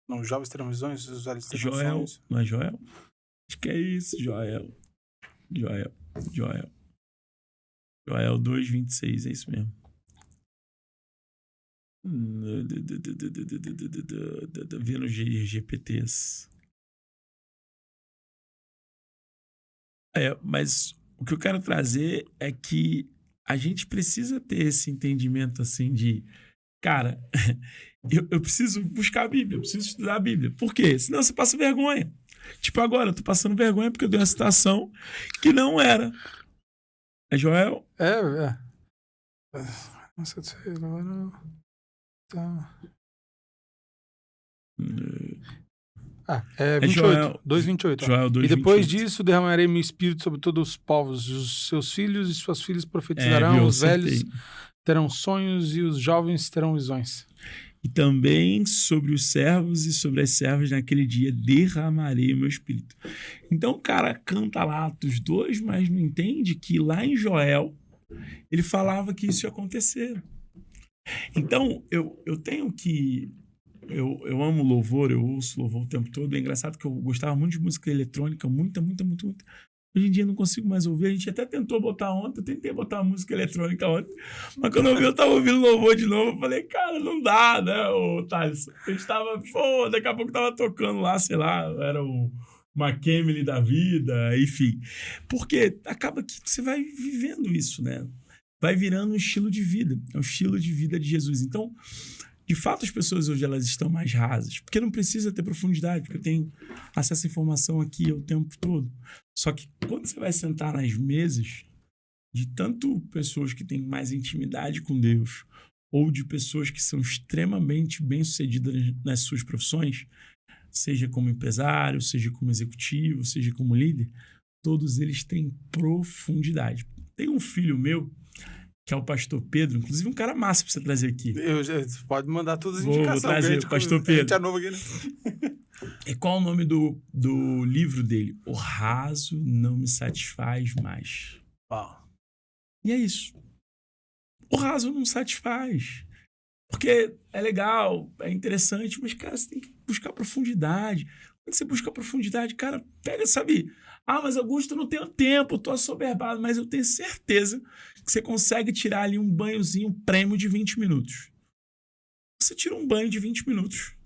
Não, os jovens terão visões, os velhos terão Joel. sonhos. Não é Joel? Acho que é isso, Joel. Joel 2:26, é isso mesmo. Vendo GPTs. Mas o que eu quero trazer é que a gente precisa ter esse entendimento assim de, cara, eu preciso buscar a Bíblia, eu preciso estudar a Bíblia. Por quê? Senão você passa vergonha. Tipo agora, eu tô passando vergonha porque eu dei uma citação que não era. É Joel? Não sei se agora. Tá. É 28. Joel. 2:28. Joel 2:28. E depois disso derramarei meu espírito sobre todos os povos. Os seus filhos e suas filhas profetizarão, os velhos terão sonhos e os jovens terão visões. E também sobre os servos e sobre as servas naquele dia derramarei o meu espírito. Então o cara canta lá Atos 2, mas não entende que lá em Joel ele falava que isso ia acontecer. Então eu tenho que... Eu amo louvor, eu ouço louvor o tempo todo. É engraçado que eu gostava muito de música eletrônica, muito. Hoje em dia eu não consigo mais ouvir. A gente até tentou botar ontem, eu tentei botar uma música eletrônica ontem, mas quando eu vi, eu tava ouvindo louvor de novo. Eu falei, cara, não dá, né, ô Thales? A gente tava, daqui a pouco tava tocando lá, sei lá, era o McKemley da vida, enfim. Porque acaba que você vai vivendo isso, né? Vai virando um estilo de vida, é um estilo de vida de Jesus. Então, de fato, as pessoas hoje elas estão mais rasas, porque não precisa ter profundidade, porque eu tenho acesso à informação aqui o tempo todo. Só que quando você vai sentar nas mesas de tanto pessoas que têm mais intimidade com Deus ou de pessoas que são extremamente bem-sucedidas nas suas profissões, seja como empresário, seja como executivo, seja como líder, todos eles têm profundidade. Tem um filho meu que é o pastor Pedro, inclusive um cara massa pra você trazer aqui. Pode mandar todas as Vou indicações. trazer o pastor Pedro. A gente é novo aqui, né? E qual é o nome do livro dele? O raso não me satisfaz mais. Uau. E é isso. O raso não satisfaz. Porque é legal, é interessante, mas, cara, você tem que buscar profundidade. Quando você busca profundidade, cara, pega, sabe? Ah, mas Augusto, eu não tenho tempo, tô assoberbado, mas eu tenho certeza que você consegue tirar ali um banhozinho prêmio de 20 minutos. Você tira um banho de 20 minutos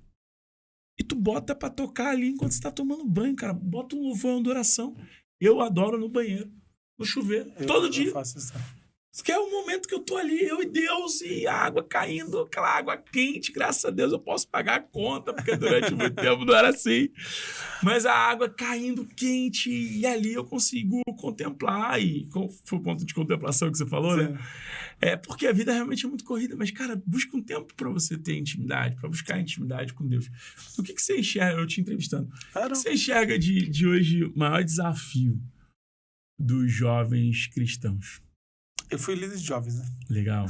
e tu bota pra tocar ali enquanto você tá tomando banho, cara. Bota um louvor de oração. Eu adoro no banheiro, no chuveiro, todo dia. Eu faço isso. Porque é o momento que eu tô ali, eu e Deus, e a água caindo, aquela água quente, graças a Deus eu posso pagar a conta, porque durante muito tempo não era assim. Mas a água caindo quente, e ali eu consigo contemplar, e qual foi o ponto de contemplação que você falou, Sim. né? É porque a vida realmente é muito corrida, mas, cara, busca um tempo para você ter intimidade, para buscar intimidade com Deus. O que você enxerga, eu te entrevistando, o que você enxerga de hoje o maior desafio dos jovens cristãos? Eu fui líder de jovens, né? Legal.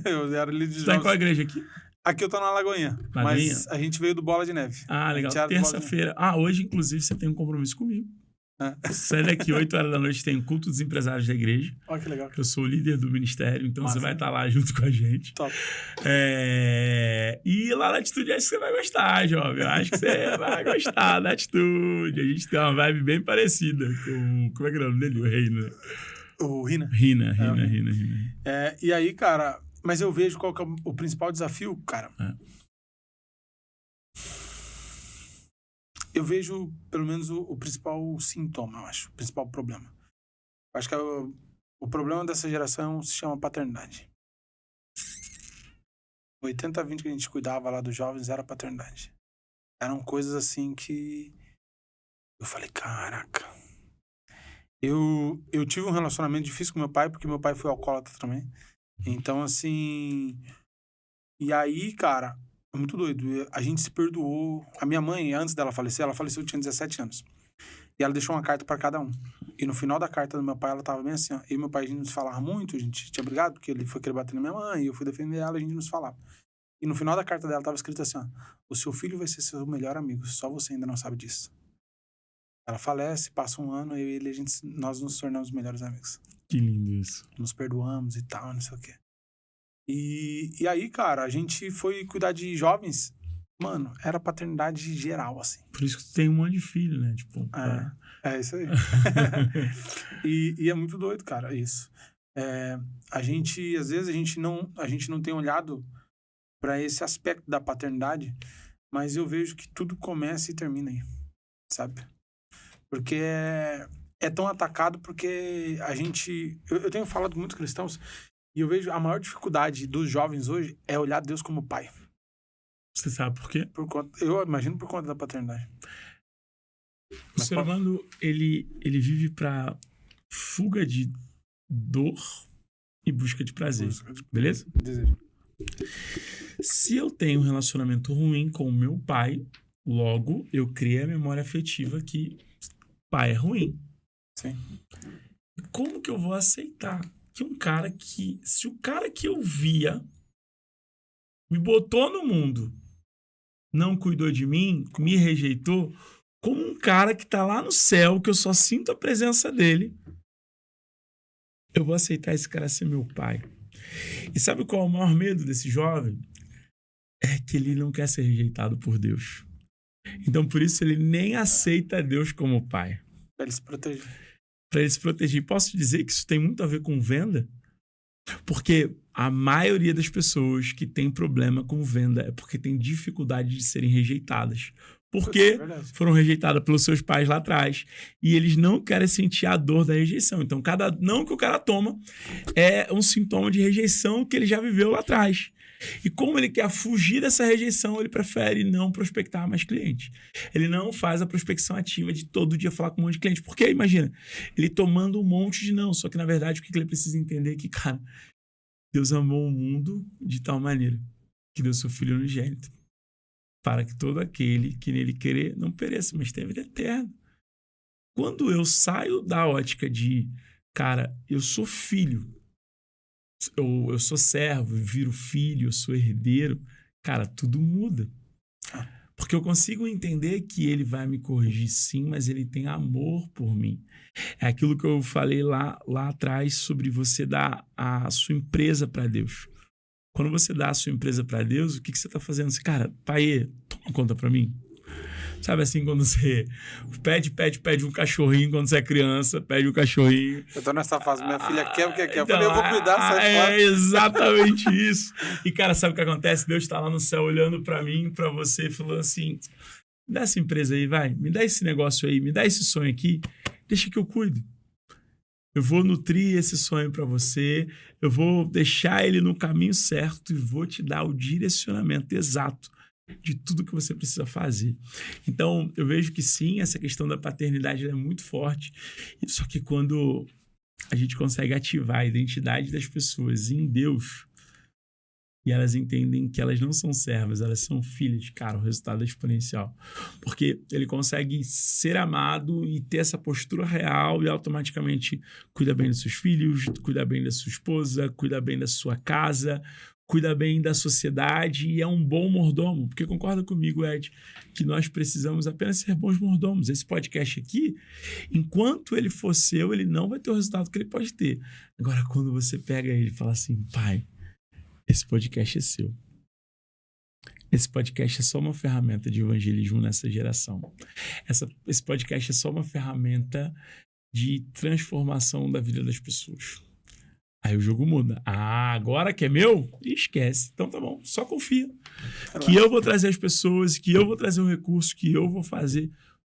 Eu era líder de Você tá em jovens. qual igreja aqui? Aqui eu tô na Lagoinha. Lagoinha? Mas a gente veio do Bola de Neve. Ah, legal. A gente era do Bola de Terça-feira. Ah, hoje, inclusive, você tem um compromisso comigo. Neve. Sai daqui, 8 horas da noite, tem um culto dos empresários da igreja. Olha que legal. Eu sou o líder do ministério, então Massa. você vai estar lá junto com a gente. Top. E lá na Atitude, acho que você vai gostar, jovem. Eu acho que você vai gostar da Atitude. A gente tem uma vibe bem parecida com... Como é que é o nome dele? O Reino. O Rina. Rina. E aí, cara, mas eu vejo qual que é o principal desafio, cara. Eu vejo, pelo menos, o principal sintoma, eu acho. O principal problema. Eu acho que o problema dessa geração se chama paternidade. 80-20 que a gente cuidava lá dos jovens era paternidade. Eram coisas assim que... Eu falei, caraca... Eu tive um relacionamento difícil com meu pai, porque meu pai foi alcoólatra também. Então, assim... E aí, cara, é muito doido. A gente se perdoou. A minha mãe, antes dela falecer, ela faleceu, eu tinha 17 anos. E ela deixou uma carta pra cada um. E no final da carta do meu pai, ela tava bem assim, ó. Eu e meu pai, a gente nos falava muito, a gente tinha brigado, porque ele foi querer bater na minha mãe, e eu fui defender ela, a gente nos falava. E no final da carta dela tava escrito assim, ó. O seu filho vai ser seu melhor amigo, só você ainda não sabe disso. Ela falece, passa um ano, eu e ele, nós nos tornamos melhores amigos. Que lindo isso. Nos perdoamos e tal, não sei o quê. E aí, cara, a gente foi cuidar de jovens. Mano, era paternidade geral, assim. Por isso que tu tem um monte de filho, né? Tipo, É isso aí. e é muito doido, cara, isso. A gente, às vezes, a gente não tem olhado para esse aspecto da paternidade, mas eu vejo que tudo começa e termina aí, sabe? Porque é tão atacado porque a gente... Eu tenho falado com muitos cristãos e eu vejo a maior dificuldade dos jovens hoje é olhar Deus como pai. Você sabe por quê? Eu imagino por conta da paternidade. O ser humano, ele vive para fuga de dor e busca de prazer. Beleza? Desejo. Se eu tenho um relacionamento ruim com o meu pai, logo eu criei a memória afetiva que pai é ruim. Sim. Como que eu vou aceitar que se o cara que eu via me botou no mundo, não cuidou de mim, me rejeitou, como um cara que tá lá no céu, que eu só sinto a presença dele, eu vou aceitar esse cara ser meu pai? E sabe qual é o maior medo desse jovem? É que ele não quer ser rejeitado por Deus. Então, por isso, ele nem aceita Deus como pai. Pra ele se proteger. Para ele se proteger. Posso te dizer que isso tem muito a ver com venda? Porque a maioria das pessoas que tem problema com venda é porque tem dificuldade de serem rejeitadas. Porque foram rejeitadas pelos seus pais lá atrás. E eles não querem sentir a dor da rejeição. Então, cada não que o cara toma é um sintoma de rejeição que ele já viveu lá atrás. E como ele quer fugir dessa rejeição, ele prefere não prospectar mais clientes. Ele não faz a prospecção ativa de todo dia falar com um monte de cliente. Porque, imagina, ele tomando um monte de não. Só que, na verdade, o que ele precisa entender é que, cara, Deus amou o mundo de tal maneira que deu seu Filho unigênito para que todo aquele que nele querer não pereça, mas tenha vida eterna. Quando eu saio da ótica de, cara, eu sou filho, eu sou servo, eu viro filho, eu sou herdeiro, cara, tudo muda. Porque eu consigo entender que ele vai me corrigir sim, mas ele tem amor por mim. É aquilo que eu falei lá atrás sobre você dar a sua empresa para Deus. Quando você dá a sua empresa para Deus, o que você está fazendo? Você, cara, pai, toma conta para mim. Sabe assim, quando você pede um cachorrinho quando você é criança, pede um cachorrinho. Eu tô nessa fase, minha filha quer o que quer. Então, Eu vou cuidar, sai fora. É exatamente isso. E, cara, sabe o que acontece? Deus tá lá no céu olhando pra mim, pra você, e falou assim, me dá essa empresa aí, vai, me dá esse negócio aí, me dá esse sonho aqui, deixa que eu cuido. Eu vou nutrir esse sonho para você, eu vou deixar ele no caminho certo e vou te dar o direcionamento exato de tudo que você precisa fazer. Então, eu vejo que sim, essa questão da paternidade é muito forte, só que quando a gente consegue ativar a identidade das pessoas em Deus e elas entendem que elas não são servas, elas são filhas, cara, o resultado é exponencial. Porque ele consegue ser amado e ter essa postura real e automaticamente cuida bem dos seus filhos, cuida bem da sua esposa, cuida bem da sua casa, cuida bem da sociedade e é um bom mordomo. Porque concorda comigo, Ed, que nós precisamos apenas ser bons mordomos. Esse podcast aqui, enquanto ele for seu, ele não vai ter o resultado que ele pode ter. Agora, quando você pega ele e fala assim, pai, esse podcast é seu. Esse podcast é só uma ferramenta de evangelismo nessa geração. Esse podcast é só uma ferramenta de transformação da vida das pessoas. Aí o jogo muda. Ah, agora que é meu? Esquece. Então tá bom, só confia. Que eu vou trazer as pessoas, que eu vou trazer o recurso, que eu vou fazer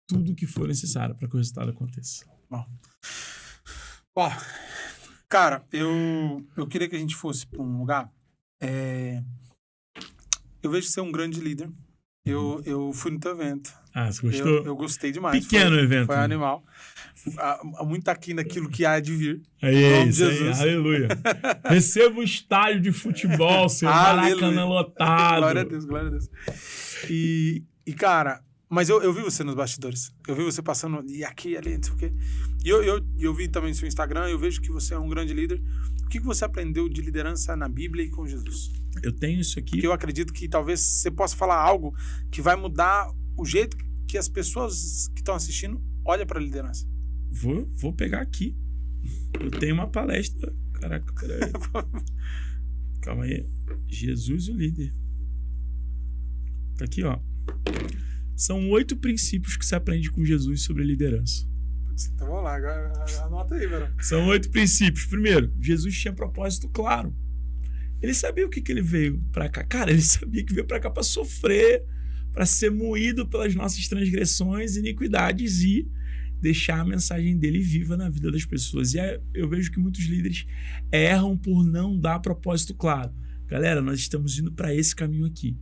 tudo o que for necessário para que o resultado aconteça. Ó, cara, eu queria que a gente fosse para um lugar. Eu vejo você um grande líder. Eu fui no teu evento. Ah, você gostou? Eu gostei demais. Pequeno evento. Foi animal. Muito aqui naquilo que há de vir. É isso, Jesus. Aleluia. Receba o estádio de futebol, seu Maracanã lotado. Glória a Deus, glória a Deus. E cara, mas eu vi você nos bastidores. Eu vi você passando e aqui, ali, não sei o quê. E eu vi também no seu Instagram, eu vejo que você é um grande líder. O que você aprendeu de liderança na Bíblia e com Jesus? Eu tenho isso aqui. Porque eu acredito que talvez você possa falar algo que vai mudar o jeito que as pessoas que estão assistindo olham para a liderança. Vou pegar aqui. Eu tenho uma palestra. Caraca, peraí. Calma aí. Jesus, o líder. Tá aqui, ó. São 8 princípios que se aprende com Jesus sobre liderança. Então vamos lá, agora anota aí, velho. São 8 princípios. Primeiro, Jesus tinha propósito claro. Ele sabia o que ele veio pra cá. Cara, ele sabia que veio pra cá pra sofrer, pra ser moído pelas nossas transgressões e iniquidades e deixar a mensagem dele viva na vida das pessoas. E eu vejo que muitos líderes erram por não dar propósito claro. Galera, nós estamos indo pra esse caminho aqui.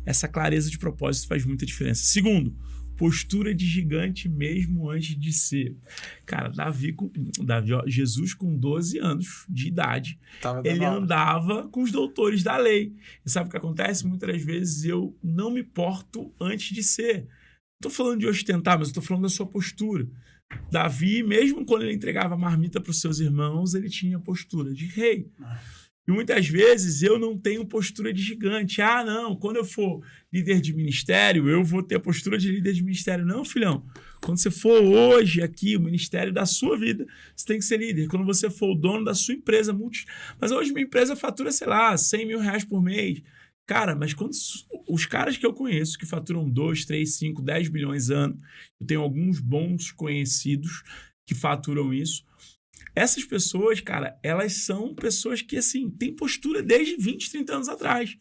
Essa clareza de propósito faz muita diferença. Segundo, postura de gigante mesmo antes de ser. Cara, Jesus com 12 anos de idade, ele andava com os doutores da lei. E sabe o que acontece? Muitas das vezes eu não me porto antes de ser. Não estou falando de ostentar, mas estou falando da sua postura. Davi, mesmo quando ele entregava a marmita para os seus irmãos, ele tinha postura de rei. E muitas vezes eu não tenho postura de gigante. Ah, não, quando eu for líder de ministério, eu vou ter a postura de líder de ministério. Não, filhão. Quando você for hoje aqui, o ministério da sua vida, você tem que ser líder. Quando você for o dono da sua empresa, mas hoje minha empresa fatura, sei lá, 100 mil reais por mês. Cara, mas quando os caras que eu conheço que faturam 2, 3, 5, 10 bilhões ano, eu tenho alguns bons conhecidos que faturam isso. Essas pessoas, cara, elas são pessoas que, assim, têm postura desde 20, 30 anos atrás.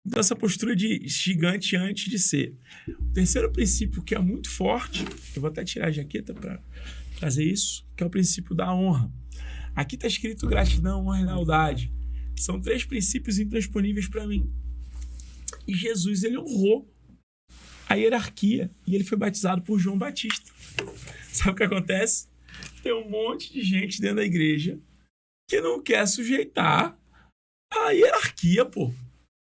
Então, essa postura de gigante antes de ser. O terceiro princípio, que é muito forte, eu vou até tirar a jaqueta para trazer isso, que é o princípio da honra. Aqui está escrito gratidão, honra e lealdade. São 3 princípios intransponíveis para mim. E Jesus, ele honrou a hierarquia e ele foi batizado por João Batista. Sabe o que acontece? Tem um monte de gente dentro da igreja que não quer sujeitar a hierarquia, pô.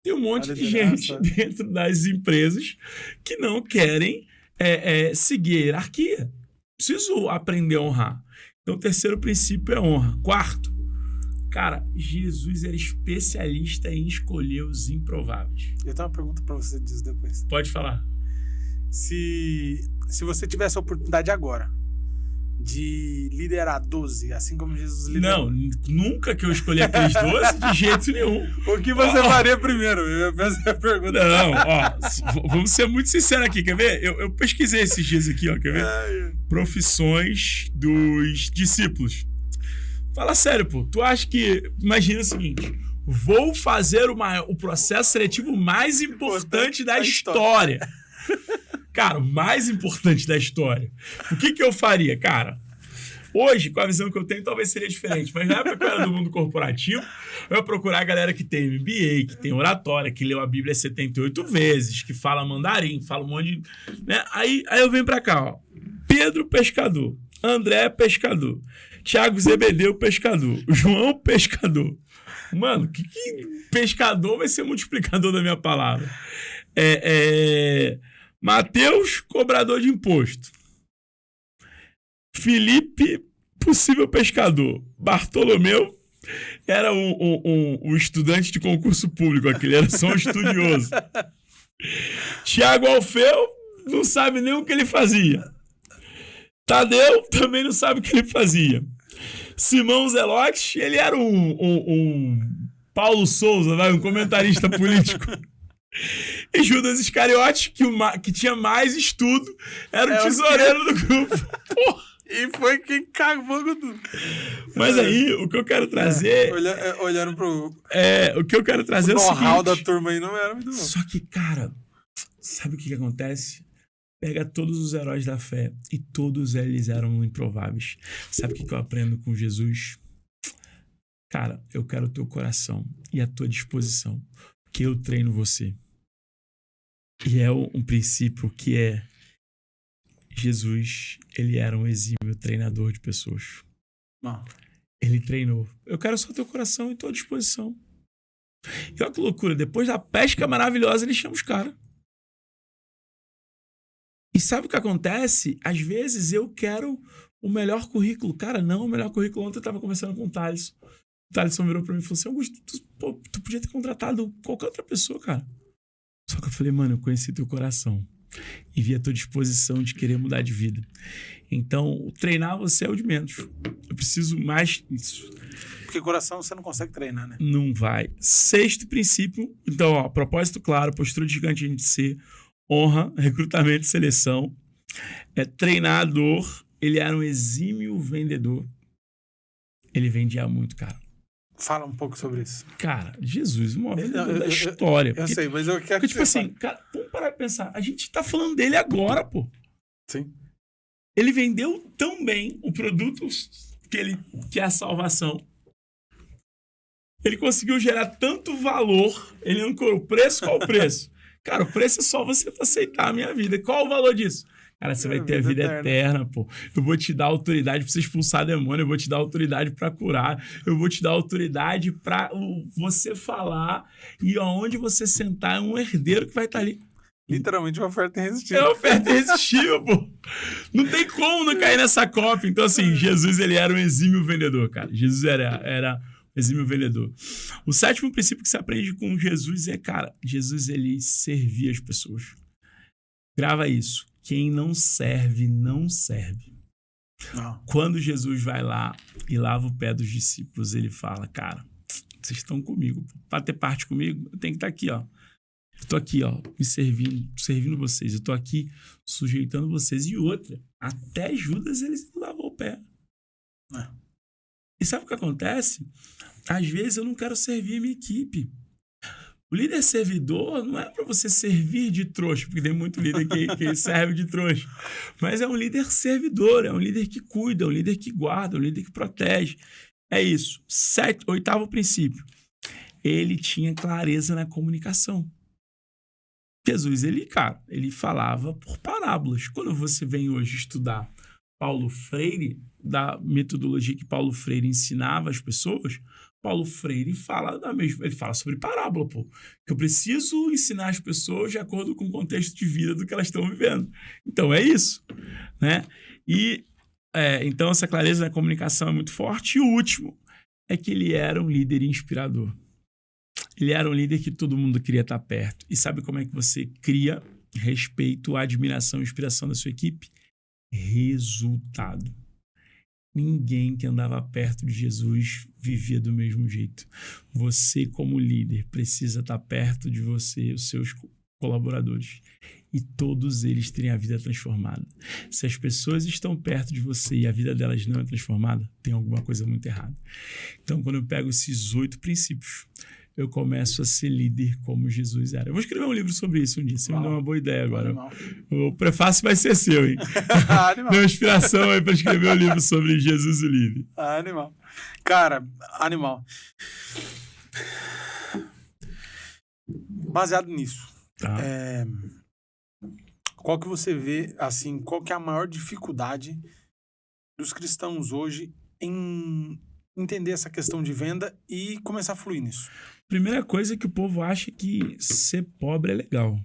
Tem um monte de gente dentro das empresas que não querem seguir a hierarquia. Preciso aprender a honrar. Então, o terceiro princípio é honra. Quarto, cara, Jesus era especialista em escolher os improváveis. Eu tenho uma pergunta para você disso depois. Pode falar. Se você tivesse a oportunidade agora de liderar 12, assim como Jesus liderou? Não, nunca que eu escolhi aqueles 12, de jeito nenhum. O que você faria primeiro? Eu fazer a pergunta. Não, ó, vamos ser muito sinceros aqui, quer ver? Eu pesquisei esses dias aqui, ó, quer ver? Profissões dos discípulos. Fala sério, pô. Tu acha que... Imagina o seguinte, vou fazer o processo seletivo mais importante da história. Cara, o mais importante da história. O que eu faria, cara? Hoje, com a visão que eu tenho, talvez seria diferente. Mas na época que eu era do mundo corporativo, eu ia procurar a galera que tem MBA, que tem oratória, que leu a Bíblia 78 vezes, que fala mandarim, fala um monte de... Né? Aí eu venho pra cá, ó. Pedro, pescador. André, pescador. Tiago Zebedeu, pescador. João, pescador. Mano, que pescador vai ser multiplicador da minha palavra? Mateus, cobrador de imposto. Felipe, possível pescador. Bartolomeu era um estudante de concurso público, aquele era só um estudioso. Tiago Alfeu não sabe nem o que ele fazia. Tadeu também não sabe o que ele fazia. Simão Zelotes, ele era um Paulo Souza, um comentarista político. E Judas Iscariote, que tinha mais estudo, era o tesoureiro do grupo. Porra. E foi quem cagou com tudo. Mas aí, o que eu quero trazer... Olhando pro... o que eu quero trazer é o seguinte... O know-how da turma aí não era muito bom. Só que, cara, sabe o que acontece? Pega todos os heróis da fé e todos eles eram improváveis. Sabe o que eu aprendo com Jesus? Cara, eu quero o teu coração e a tua disposição, que eu treino você. E é um princípio que é Jesus, ele era um exímio treinador de pessoas. Não. Ele treinou. Eu quero só teu coração e tua disposição. E olha que loucura, depois da pesca maravilhosa, ele chama os caras. E sabe o que acontece? Às vezes eu quero o melhor currículo. Cara, não o melhor currículo. Ontem eu estava conversando com o Thaleson. O Thaleson virou pra mim e falou assim, Augusto, tu podia ter contratado qualquer outra pessoa, cara. Só que eu falei, mano, eu conheci teu coração. E vi a tua disposição de querer mudar de vida. Então, treinar você é o de menos. Eu preciso mais disso. Porque coração você não consegue treinar, né? Não vai. 6º princípio. Então, ó, propósito claro, postura de gigante a gente ser, honra, recrutamento e seleção. Treinador, ele era um exímio vendedor. Ele vendia muito, cara. Fala um pouco sobre isso. Cara, Jesus, o maior vendedor da história. Eu sei, mas eu quero porque, tipo assim, cara, vamos parar de pensar. A gente tá falando dele agora, pô. Sim. Ele vendeu tão bem o produto que é a salvação. Ele conseguiu gerar tanto valor. Ele ancorou o preço, qual o preço? Cara, o preço é só você aceitar a minha vida. Qual o valor disso? Cara, você vai ter a vida eterna, pô. Eu vou te dar autoridade pra você expulsar demônio, eu vou te dar autoridade pra curar, eu vou te dar autoridade pra você falar, e aonde você sentar é um herdeiro que vai estar ali. Literalmente uma oferta irresistível. É uma oferta irresistível, pô. Não tem como não cair nessa cópia. Então, assim, Jesus, ele era um exímio vendedor, cara. Jesus era um exímio vendedor. O 7º princípio que se aprende com Jesus é, cara, Jesus, ele servia as pessoas. Grava isso. Quem não serve, não serve. Não. Quando Jesus vai lá e lava o pé dos discípulos, ele fala, cara, vocês estão comigo. Para ter parte comigo, eu tenho que estar aqui, ó. Eu tô aqui, ó, me servindo vocês. Eu tô aqui sujeitando vocês. E outra, até Judas, ele lavou o pé. E sabe o que acontece? Às vezes eu não quero servir a minha equipe. O líder servidor não é para você servir de trouxa, porque tem muito líder que serve de trouxa. Mas é um líder servidor, é um líder que cuida, é um líder que guarda, é um líder que protege. É isso. 8º princípio. Ele tinha clareza na comunicação. Jesus, ele falava por parábolas. Quando você vem hoje estudar Paulo Freire, da metodologia que Paulo Freire ensinava às pessoas, Paulo Freire fala ele fala sobre parábola, pô. Que eu preciso ensinar as pessoas de acordo com o contexto de vida do que elas estão vivendo. Então, é isso, né? E, então, essa clareza na comunicação é muito forte. E o último é que ele era um líder inspirador. Ele era um líder que todo mundo queria estar perto. E sabe como é que você cria respeito, admiração e inspiração da sua equipe? Resultado. Ninguém que andava perto de Jesus vivia do mesmo jeito. Você, como líder, precisa estar perto de você, os seus colaboradores, e todos eles terem a vida transformada. Se as pessoas estão perto de você e a vida delas não é transformada, tem alguma coisa muito errada. Então, quando eu pego esses 8 princípios, eu começo a ser líder como Jesus era. Eu vou escrever um livro sobre isso um dia. Você me deu uma boa ideia agora. O prefácio vai ser seu, hein? Deu uma inspiração aí para escrever um livro sobre Jesus o líder. Animal. Cara, animal. Baseado nisso, Tá. qual que você vê, assim, qual que é a maior dificuldade dos cristãos hoje em entender essa questão de venda e começar a fluir nisso? Primeira coisa é que o povo acha que ser pobre é legal.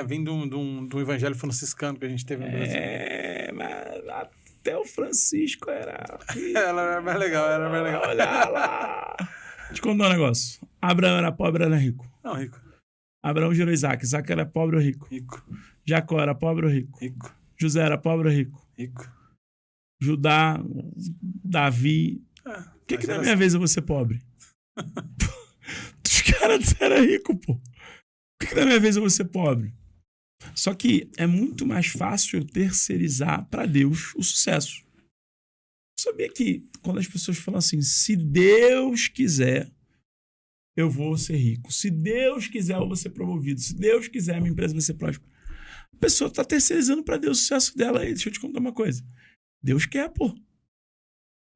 Vem do evangelho franciscano que a gente teve no Brasil. Mas até o Francisco era... Ela era mais legal, Olha lá. Deixa eu te contar um negócio. Abraão era pobre ou era rico? Não, rico. Abraão gerou Isaac. Isaac era pobre ou rico? Rico. Jacó era pobre ou rico? Rico. José era pobre ou rico? Rico. Judá, Davi... Por que na minha vez eu vou ser pobre? Os caras eram ricos, pô. Por que na minha vez eu vou ser pobre? Só que é muito mais fácil eu terceirizar para Deus o sucesso. Sabia que quando as pessoas falam assim, se Deus quiser, eu vou ser rico. Se Deus quiser, eu vou ser promovido. Se Deus quiser, minha empresa vai ser próspera. A pessoa está terceirizando para Deus o sucesso dela. Aí, deixa eu te contar uma coisa. Deus quer, pô.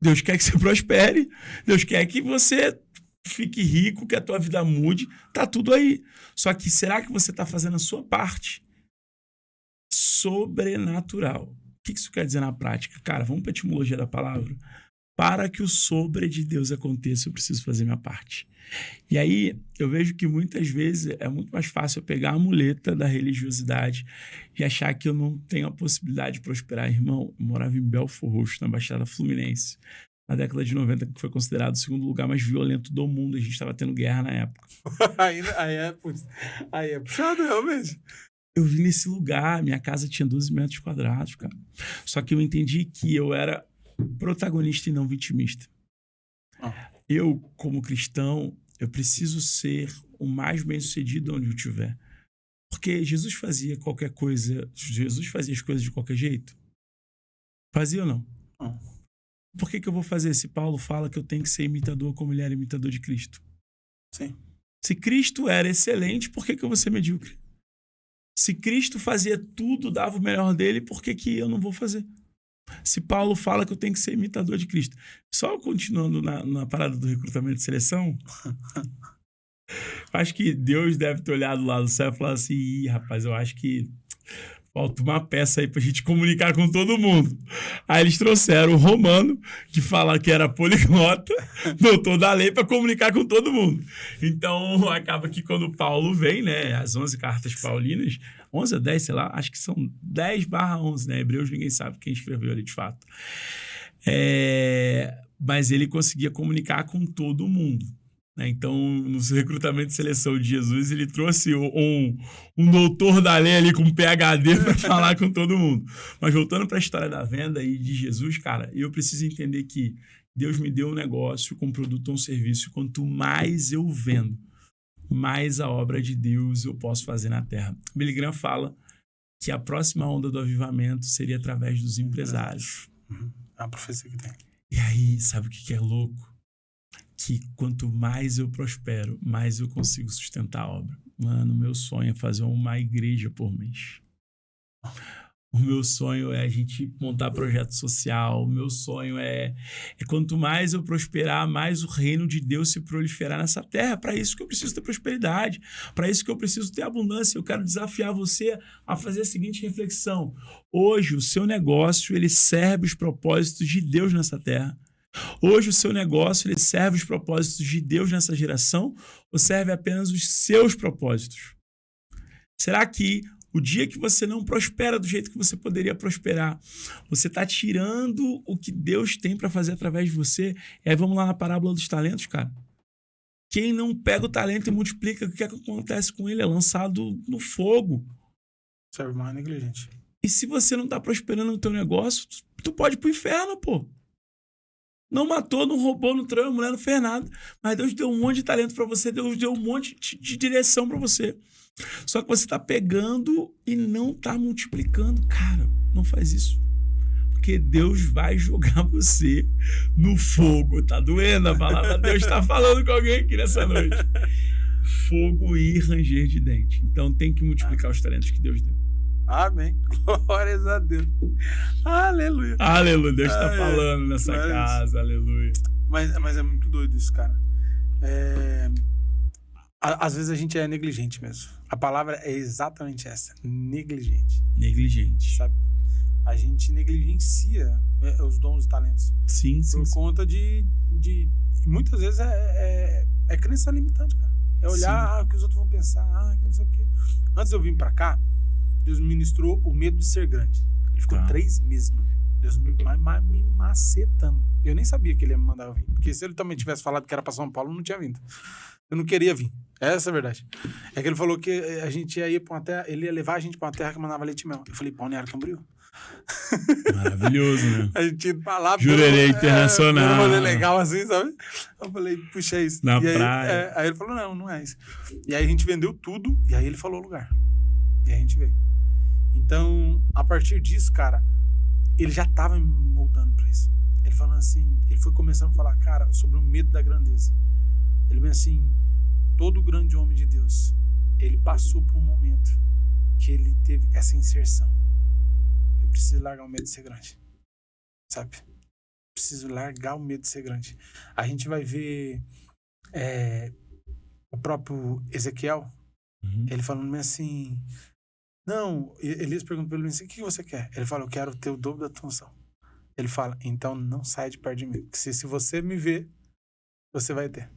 Deus quer que você prospere. Deus quer que você fique rico, que a tua vida mude. Tá tudo aí. Só que será que você está fazendo a sua parte? Sobrenatural. O que isso quer dizer na prática? Cara, vamos para a etimologia da palavra. Para que o sobre de Deus aconteça, eu preciso fazer minha parte. E aí, eu vejo que muitas vezes é muito mais fácil eu pegar a muleta da religiosidade e achar que eu não tenho a possibilidade de prosperar. Irmão, eu morava em Belfort Roxo, na Baixada Fluminense, na década de 90, que foi considerado o segundo lugar mais violento do mundo. A gente estava tendo guerra na época. aí é puxado, realmente. Eu vim nesse lugar, minha casa tinha 12 metros quadrados, cara. Só que eu entendi que eu era protagonista e não vitimista. Eu, como cristão, eu preciso ser o mais bem-sucedido onde eu estiver. Porque Jesus fazia qualquer coisa... Jesus fazia as coisas de qualquer jeito? Fazia ou não? Por que eu vou fazer se Paulo fala que eu tenho que ser imitador como ele era imitador de Cristo? Sim. Se Cristo era excelente, por que eu vou ser medíocre? Se Cristo fazia tudo, dava o melhor dele, por que eu não vou fazer? Se Paulo fala que eu tenho que ser imitador de Cristo. Só continuando na parada do recrutamento de seleção, acho que Deus deve ter olhado lá do céu e falado assim, ih, rapaz, eu acho que falta uma peça aí pra gente comunicar com todo mundo. Aí eles trouxeram o Romano, que fala que era poliglota, doutor da lei, para comunicar com todo mundo. Então, acaba que quando Paulo vem, né, as 11 cartas paulinas, 11 ou 10, sei lá, acho que são 10/11, né? Hebreus ninguém sabe quem escreveu ali de fato. Mas ele conseguia comunicar com todo mundo. Então, no recrutamento de seleção de Jesus, ele trouxe um doutor da lei ali com um PhD para falar com todo mundo. Mas voltando para a história da venda e de Jesus, cara, eu preciso entender que Deus me deu um negócio com um produto ou um serviço. Quanto mais eu vendo, mais a obra de Deus eu posso fazer na terra. Billy Graham fala que a próxima onda do avivamento seria através dos empresários. É uma profecia que tem. E aí, sabe o que é louco? Que quanto mais eu prospero, mais eu consigo sustentar a obra. Mano, o meu sonho é fazer uma igreja por mês. O meu sonho é a gente montar projeto social. O meu sonho é quanto mais eu prosperar, mais o reino de Deus se proliferar nessa terra. Para isso que eu preciso ter prosperidade. Para isso que eu preciso ter abundância. Eu quero desafiar você a fazer a seguinte reflexão. Hoje, o seu negócio, ele serve os propósitos de Deus nessa terra. Hoje o seu negócio ele serve os propósitos de Deus nessa geração ou serve apenas os seus propósitos? Será que o dia que você não prospera do jeito que você poderia prosperar, você está tirando o que Deus tem para fazer através de você? E aí vamos lá na parábola dos talentos, cara. Quem não pega o talento e multiplica, o que acontece com ele? É lançado no fogo. Serve mais negligente. E se você não está prosperando no teu negócio, tu pode ir pro inferno, pô. Não matou, não roubou, não traiu a mulher, não fez nada. Mas Deus deu um monte de talento pra você, Deus deu um monte de direção pra você. Só que você tá pegando e não tá multiplicando. Cara, não faz isso. Porque Deus vai jogar você no fogo. Tá doendo a palavra? Deus tá falando com alguém aqui nessa noite. Fogo e ranger de dente. Então tem que multiplicar os talentos que Deus deu. Amém. Glórias a Deus. Aleluia. Aleluia. Deus tá falando nessa casa. Aleluia. Mas é muito doido isso, cara. Às vezes a gente é negligente mesmo. A palavra é exatamente essa. Negligente. Negligente. Sabe? A gente negligencia os dons e talentos. Sim, sim. Por conta de muitas vezes é crença limitante, cara. É olhar o que os outros vão pensar, que não sei o quê. Antes de eu vir pra cá, Deus me ministrou o medo de ser grande. Ele ficou 3 meses, mano. Deus me macetando. Eu nem sabia que ele ia me mandar eu vir. Porque se ele também tivesse falado que era pra São Paulo, eu não tinha vindo. Eu não queria vir. Essa é a verdade. É que ele falou que a gente ia ir pra uma terra, ele ia levar a gente pra uma terra que mandava leite e mel. Eu falei, Balneário Camboriú. Maravilhoso, né? A gente ia pra lá. Jurerê Internacional. Um rolê legal assim, sabe? Eu falei, puxa, é isso. Na e praia. Aí ele falou, não é isso. E aí a gente vendeu tudo, e aí ele falou o lugar. E aí a gente veio. Então, a partir disso, cara, ele já tava me moldando pra isso. Ele falando assim, ele foi começando a falar, cara, sobre o medo da grandeza. Ele vem assim, todo grande homem de Deus, ele passou por um momento que ele teve essa inserção. Eu preciso largar o medo de ser grande. Sabe? Preciso largar o medo de ser grande. A gente vai ver o próprio Ezequiel, ele falando assim, não, Elias pergunta pra ele assim, o que você quer? Ele fala, eu quero ter o dobro da tua unção. Ele fala, então não sai de perto de mim. Se você me ver, você vai ter.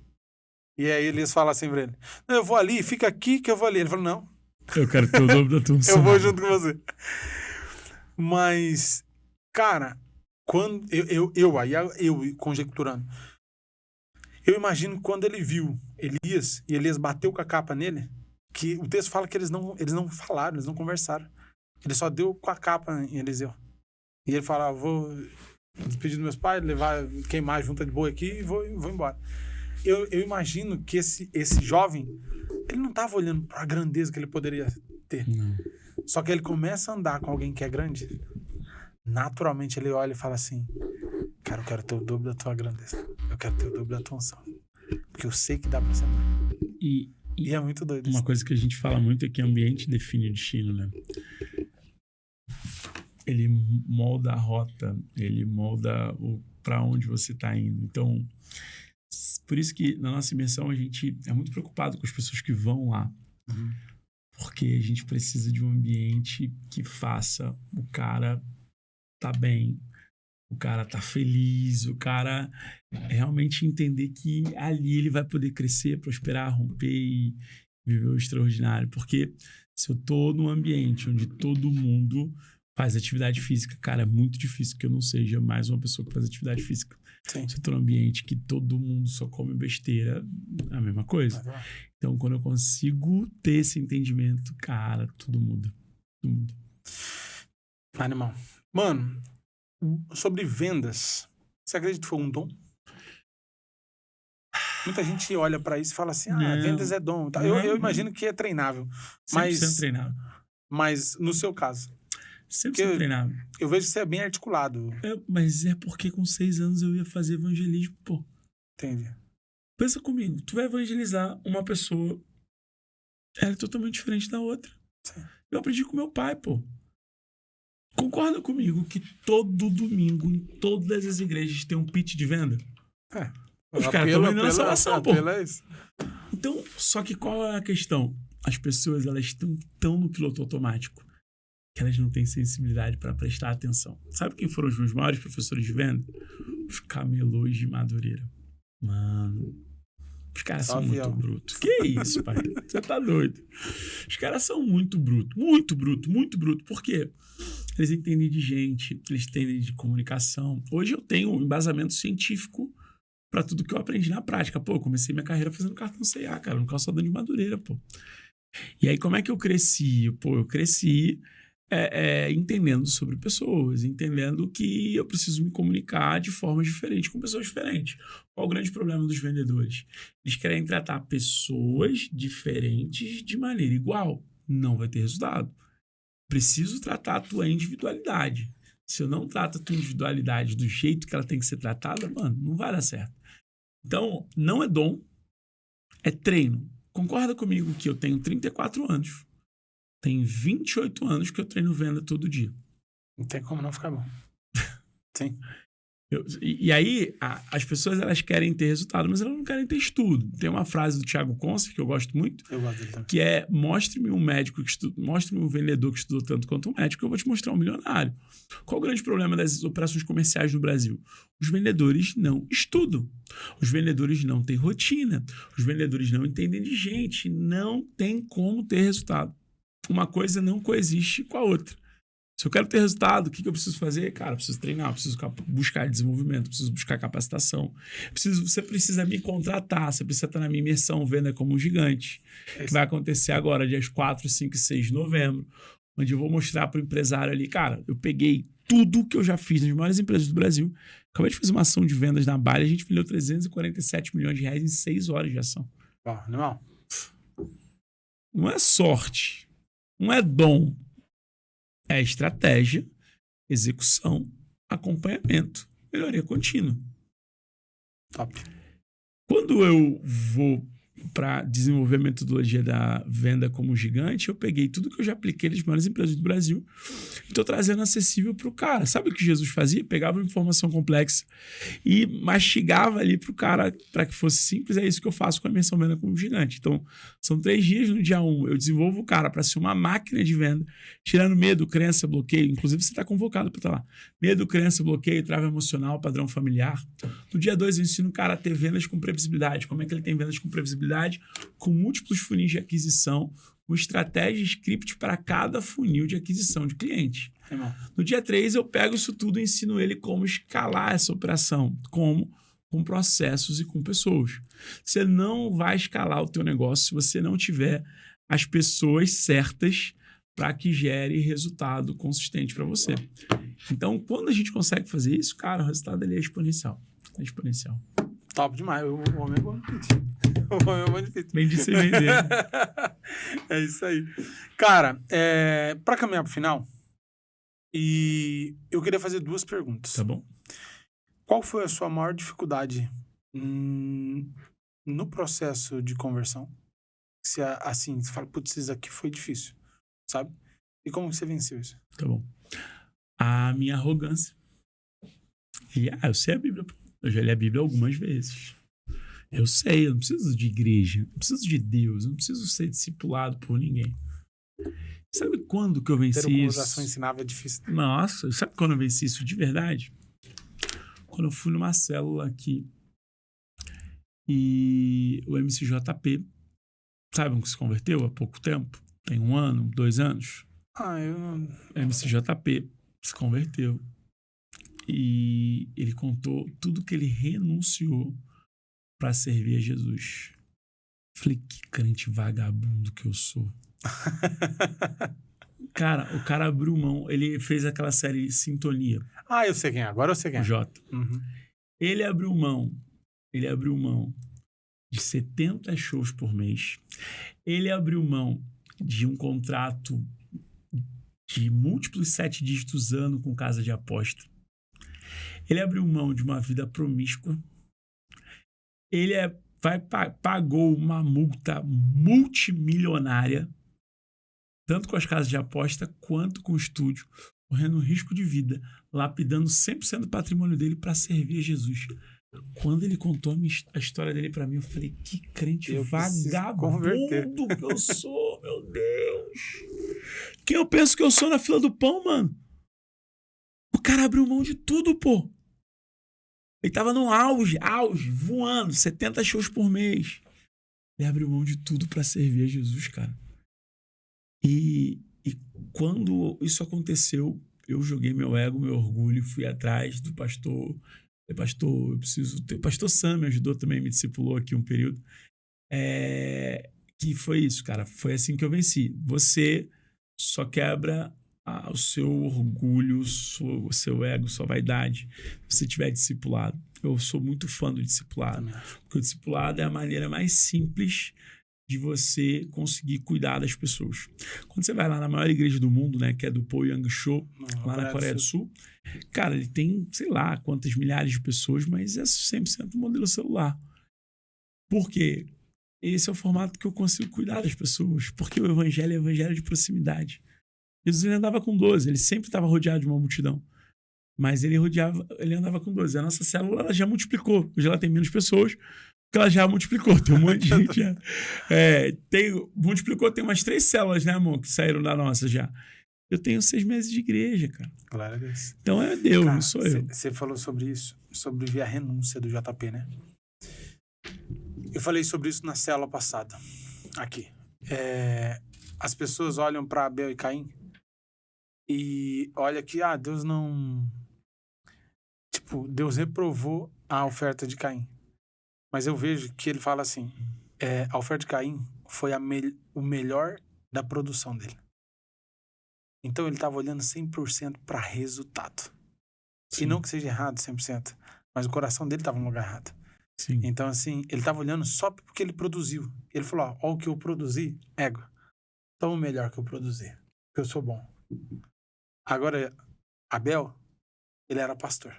E aí Elias fala assim pra ele, não, eu vou ali, fica aqui que eu vou ali. Ele fala, não. Eu quero ter o dobro da tua unção. Eu vou junto com você. Mas, cara, quando eu conjecturando, eu imagino quando ele viu Elias, e Elias bateu com a capa nele, que o texto fala que eles não falaram, eles não conversaram. Ele só deu com a capa em Eliseu. E ele fala, vou despedir dos meus pais, queimar a junta de boi aqui e vou embora. Eu imagino que esse jovem, ele não estava olhando para a grandeza que ele poderia ter. Não. Só que ele começa a andar com alguém que é grande, naturalmente ele olha e fala assim, cara, eu quero ter o dobro da tua grandeza. Eu quero ter o dobro da tua unção. Porque eu sei que dá pra ser mais. E é muito doido uma isso. coisa que a gente fala muito é que ambiente define o destino, né? Ele molda a rota, ele molda para onde você tá indo. Então, por isso que na nossa imersão a gente é muito preocupado com as pessoas que vão lá. Porque a gente precisa de um ambiente que faça o cara tá bem, o cara tá feliz, o cara realmente entender que ali ele vai poder crescer, prosperar, romper e viver o extraordinário. Porque se eu tô num ambiente onde todo mundo faz atividade física, cara, é muito difícil que eu não seja mais uma pessoa que faz atividade física. Sim. Se eu tô num ambiente que todo mundo só come besteira, é a mesma coisa. Então, quando eu consigo ter esse entendimento, cara, tudo muda. Tudo muda. Animal. Mano, sobre vendas, você acredita que foi um dom? Muita gente olha pra isso e fala assim, vendas é dom. Tá? Eu imagino que é treinável. 100% treinável. Mas no seu caso? 100% treinável. Eu vejo que você é bem articulado. Mas é porque com 6 anos eu ia fazer evangelismo, pô. Entendi. Pensa comigo, tu vai evangelizar uma pessoa, ela é totalmente diferente da outra. Sim. Eu aprendi com meu pai, pô. Concorda comigo que todo domingo, em todas as igrejas, tem um pitch de venda? Os caras estão vendendo a salvação, pô. Então, só que qual é a questão? As pessoas, elas estão tão no piloto automático que elas não têm sensibilidade para prestar atenção. Sabe quem foram os meus maiores professores de venda? Os camelôs de Madureira. Mano, os caras são muito brutos. Que isso, pai? Você tá doido. Os caras são muito brutos. Muito bruto, muito bruto. Por quê? Eles entendem de gente, eles entendem de comunicação. Hoje eu tenho um embasamento científico para tudo que eu aprendi na prática. Pô, eu comecei minha carreira fazendo cartão C&A, cara, no calçadão de Madureira, pô. E aí, como é que eu cresci? Pô, eu cresci entendendo sobre pessoas, entendendo que eu preciso me comunicar de formas diferentes com pessoas diferentes. Qual o grande problema dos vendedores? Eles querem tratar pessoas diferentes de maneira igual. Não vai ter resultado. Preciso tratar a tua individualidade. Se eu não trato a tua individualidade do jeito que ela tem que ser tratada, mano, não vai dar certo. Então, não é dom, é treino. Concorda comigo que eu tenho 34 anos. Tem 28 anos que eu treino venda todo dia. Não tem como não ficar bom. Sim. E aí, as pessoas elas querem ter resultado, mas elas não querem ter estudo. Tem uma frase do Thiago Conce, que eu gosto muito, Eu gosto dele também. que é: mostre-me um médico mostre-me um vendedor que estudou tanto quanto um médico, eu vou te mostrar um milionário. Qual o grande problema das operações comerciais no Brasil? Os vendedores não estudam. Os vendedores não têm rotina. Os vendedores não entendem de gente. Não tem como ter resultado. Uma coisa não coexiste com a outra. Se eu quero ter resultado, o que eu preciso fazer? Cara, eu preciso treinar, eu preciso buscar desenvolvimento, eu preciso buscar capacitação. Você precisa me contratar, você precisa estar na minha imersão Venda como um Gigante, que vai acontecer agora, dias 4, 5 e 6 de novembro, onde eu vou mostrar para o empresário ali, cara, eu peguei tudo que eu já fiz nas maiores empresas do Brasil, acabei de fazer uma ação de vendas na Bali, a gente vendeu 347 milhões de reais em 6 horas de ação. Não. Não é sorte, não é dom. É estratégia, execução, acompanhamento, melhoria contínua. Top. Quando eu vou para desenvolver a metodologia da Venda como Gigante, eu peguei tudo que eu já apliquei nas maiores empresas do Brasil e estou trazendo acessível para o cara. Sabe o que Jesus fazia? Pegava uma informação complexa e mastigava ali para o cara para que fosse simples. É isso que eu faço com a imersão Venda como Gigante. Então, são 3 dias no dia 1. Eu desenvolvo o cara para ser uma máquina de venda, tirando medo, crença, bloqueio. Inclusive, você está convocado para estar lá. Medo, crença, bloqueio, trava emocional, padrão familiar. No dia 2, eu ensino o cara a ter vendas com previsibilidade. Como é que ele tem vendas com previsibilidade? Com múltiplos funis de aquisição, com estratégia e script para cada funil de aquisição de cliente. No dia 3, eu pego isso tudo e ensino ele como escalar essa operação, como com processos e com pessoas. Você não vai escalar o teu negócio se você não tiver as pessoas certas para que gere resultado consistente para você. Então, quando a gente consegue fazer isso, cara, o resultado ali é exponencial. É exponencial. Top demais. O homem é bom de pitch. O homem é bom de pitch. Bem de se vender. É isso aí. Cara, para caminhar pro final, e eu queria fazer 2 perguntas. Tá bom? Qual foi a sua maior dificuldade no processo de conversão? Se assim, você fala, putz, isso aqui foi difícil, sabe? E como você venceu isso? Tá bom. A minha arrogância. Eu sei a Bíblia. Eu já li a Bíblia algumas vezes. Eu sei, eu não preciso de igreja, eu não preciso de Deus, eu não preciso ser discipulado por ninguém. Sabe quando que eu venci Ter uma isso? conversação ensinável é difícil. Nossa, sabe quando eu venci isso de verdade? Quando eu fui numa célula aqui e o MCJP, sabe que se converteu há pouco tempo? Tem 1 ano, 2 anos. Eu não... MCJP se converteu e ele contou tudo que ele renunciou para servir a Jesus. Falei, que crente vagabundo que eu sou. Cara, o cara abriu mão. Ele fez aquela série Sintonia. Eu sei quem é. Agora eu sei quem é. O Jota. Uhum. Ele abriu mão de 70 shows por mês. Ele abriu mão de um contrato de múltiplos 7 dígitos ano com casa de aposta. Ele abriu mão de uma vida promíscua. Ele pagou uma multa multimilionária, tanto com as casas de aposta quanto com o estúdio, correndo risco de vida, lapidando 100% do patrimônio dele para servir a Jesus. Quando ele contou a história dele para mim, eu falei, que crente vagabundo que eu sou, meu Deus. Quem eu penso que eu sou na fila do pão, mano? O cara abriu mão de tudo, pô. Ele tava no auge, voando, 70 shows por mês. Ele abriu mão de tudo para servir a Jesus, cara. E quando isso aconteceu, eu joguei meu ego, meu orgulho, fui atrás do pastor. Pastor, eu preciso ter... Pastor Sam me ajudou também, me discipulou aqui um período. Que foi isso, cara. Foi assim que eu venci. Você só quebra o seu orgulho, o seu ego, sua vaidade, se você tiver discipulado. Eu sou muito fã do discipulado, porque o discipulado é a maneira mais simples de você conseguir cuidar das pessoas. Quando você vai lá na maior igreja do mundo, né, que é do Po Yang Cho, lá na Coreia do Sul, cara, ele tem, sei lá, quantas milhares de pessoas, mas é 100% modelo celular. Por quê? Esse é o formato que eu consigo cuidar das pessoas, porque o evangelho é evangelho de proximidade. Jesus ele andava com 12, ele sempre estava rodeado de uma multidão, mas ele andava com 12. A nossa célula ela já multiplicou, hoje ela tem menos pessoas, porque ela já multiplicou, tem um monte de gente já. Multiplicou, tem umas 3 células, né, amor, que saíram da nossa já. Eu tenho 6 meses de igreja, cara. Glória a Deus. Então é Deus, Cara, não sou eu. Você falou sobre isso, sobre ver a renúncia do JP, né? Eu falei sobre isso na célula passada, aqui. As pessoas olham para Abel e Caim e olham que, Deus não... Tipo, Deus reprovou a oferta de Caim. Mas eu vejo que ele fala assim, a oferta de Caim foi o melhor da produção dele. Então ele estava olhando 100% para resultado. Sim. E não que seja errado 100%, mas o coração dele estava no lugar errado. Sim. Então, assim, ele estava olhando só porque ele produziu. Ele falou, ó, o que eu produzi, ego. Então, o melhor que eu produzi, porque eu sou bom. Agora, Abel, ele era pastor.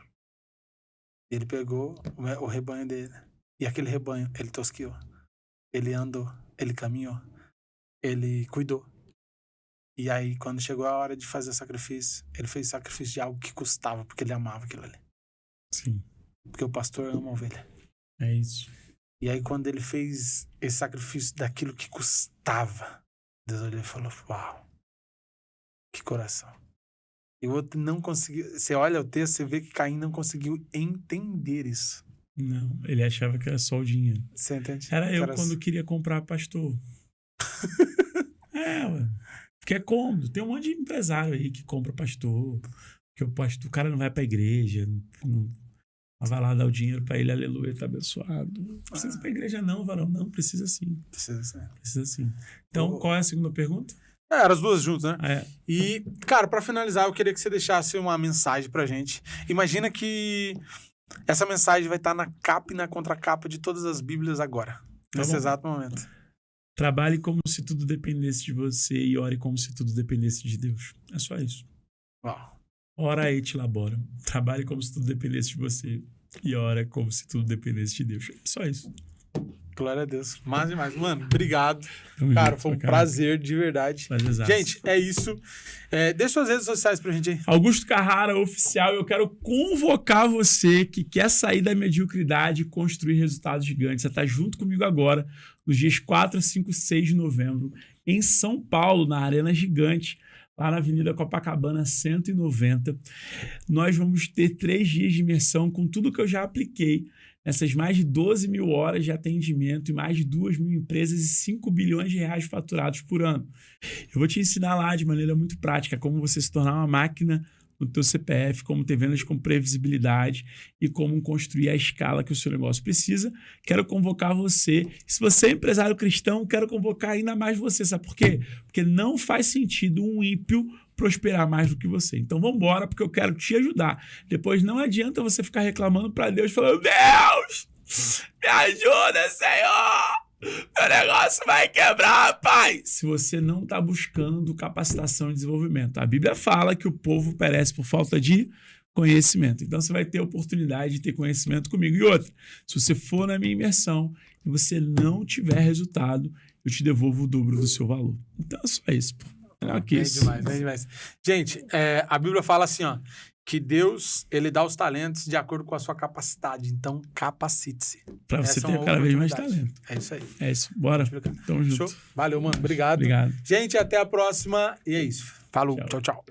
Ele pegou o rebanho dele. E aquele rebanho, ele tosquiou. Ele andou, ele caminhou. Ele cuidou. E aí, quando chegou a hora de fazer o sacrifício, ele fez sacrifício de algo que custava, porque ele amava aquilo ali. Sim. Porque o pastor ama a ovelha. É isso. E aí, quando ele fez esse sacrifício daquilo que custava, Deus olhou e falou, uau, que coração. E o outro não conseguiu... Você olha o texto, você vê que Caim não conseguiu entender isso. Não, ele achava que era só o dinheiro. Você entende? Era eu quando queria comprar pastor. Ué. Porque é cômodo. Tem um monte de empresário aí que compra pastor. Que o cara não vai pra igreja. Não vai lá dar o dinheiro pra ele, aleluia, tá abençoado. Não precisa pra igreja não, varão. Não, precisa sim. Precisa sim. Então, qual é a segunda pergunta? Eram as duas juntas, né? E, cara, pra finalizar, eu queria que você deixasse uma mensagem pra gente. Imagina que essa mensagem vai estar na capa e na contracapa de todas as Bíblias agora. Nesse exato momento. Trabalhe como se tudo dependesse de você e ore como se tudo dependesse de Deus. É só isso. Uau. Ora et labora. Trabalhe como se tudo dependesse de você e ora como se tudo dependesse de Deus. É só isso. Glória a Deus. Mais e mais. Mano, obrigado. Tamo cara, junto, foi um prazer, de verdade. Gente, é isso. Deixa suas redes sociais pra gente aí. Augusto Carrara, oficial. Eu quero convocar você que quer sair da mediocridade e construir resultados gigantes. Você tá junto comigo agora, nos dias 4, 5, 6 de novembro, em São Paulo, na Arena Gigante, lá na Avenida Copacabana 190. Nós vamos ter 3 dias de imersão com tudo que eu já apliquei nessas mais de 12 mil horas de atendimento e mais de 2 mil empresas e 5 bilhões de reais faturados por ano. Eu vou te ensinar lá de maneira muito prática como você se tornar uma máquina no teu CPF, como ter vendas com previsibilidade e como construir a escala que o seu negócio precisa. Quero convocar você. Se você é empresário cristão, quero convocar ainda mais você. Sabe por quê? Porque não faz sentido um ímpio prosperar mais do que você. Então vamos embora, porque eu quero te ajudar. Depois não adianta você ficar reclamando para Deus, falando, Deus, me ajuda, Senhor! Meu negócio vai quebrar, pai! Se você não está buscando capacitação e desenvolvimento. A Bíblia fala que o povo perece por falta de conhecimento. Então você vai ter a oportunidade de ter conhecimento comigo. E outra, se você for na minha imersão e você não tiver resultado, eu te devolvo o dobro do seu valor. Então é só isso, pô. Bem demais. Gente, a Bíblia fala assim, ó, que Deus, ele dá os talentos de acordo com a sua capacidade. Então, capacite-se. Pra você ter cada vez mais talento. É isso aí. É isso. Bora. Tamo junto. Show? Valeu, mano. Obrigado. Gente, até a próxima. E é isso. Falou. Tchau, tchau.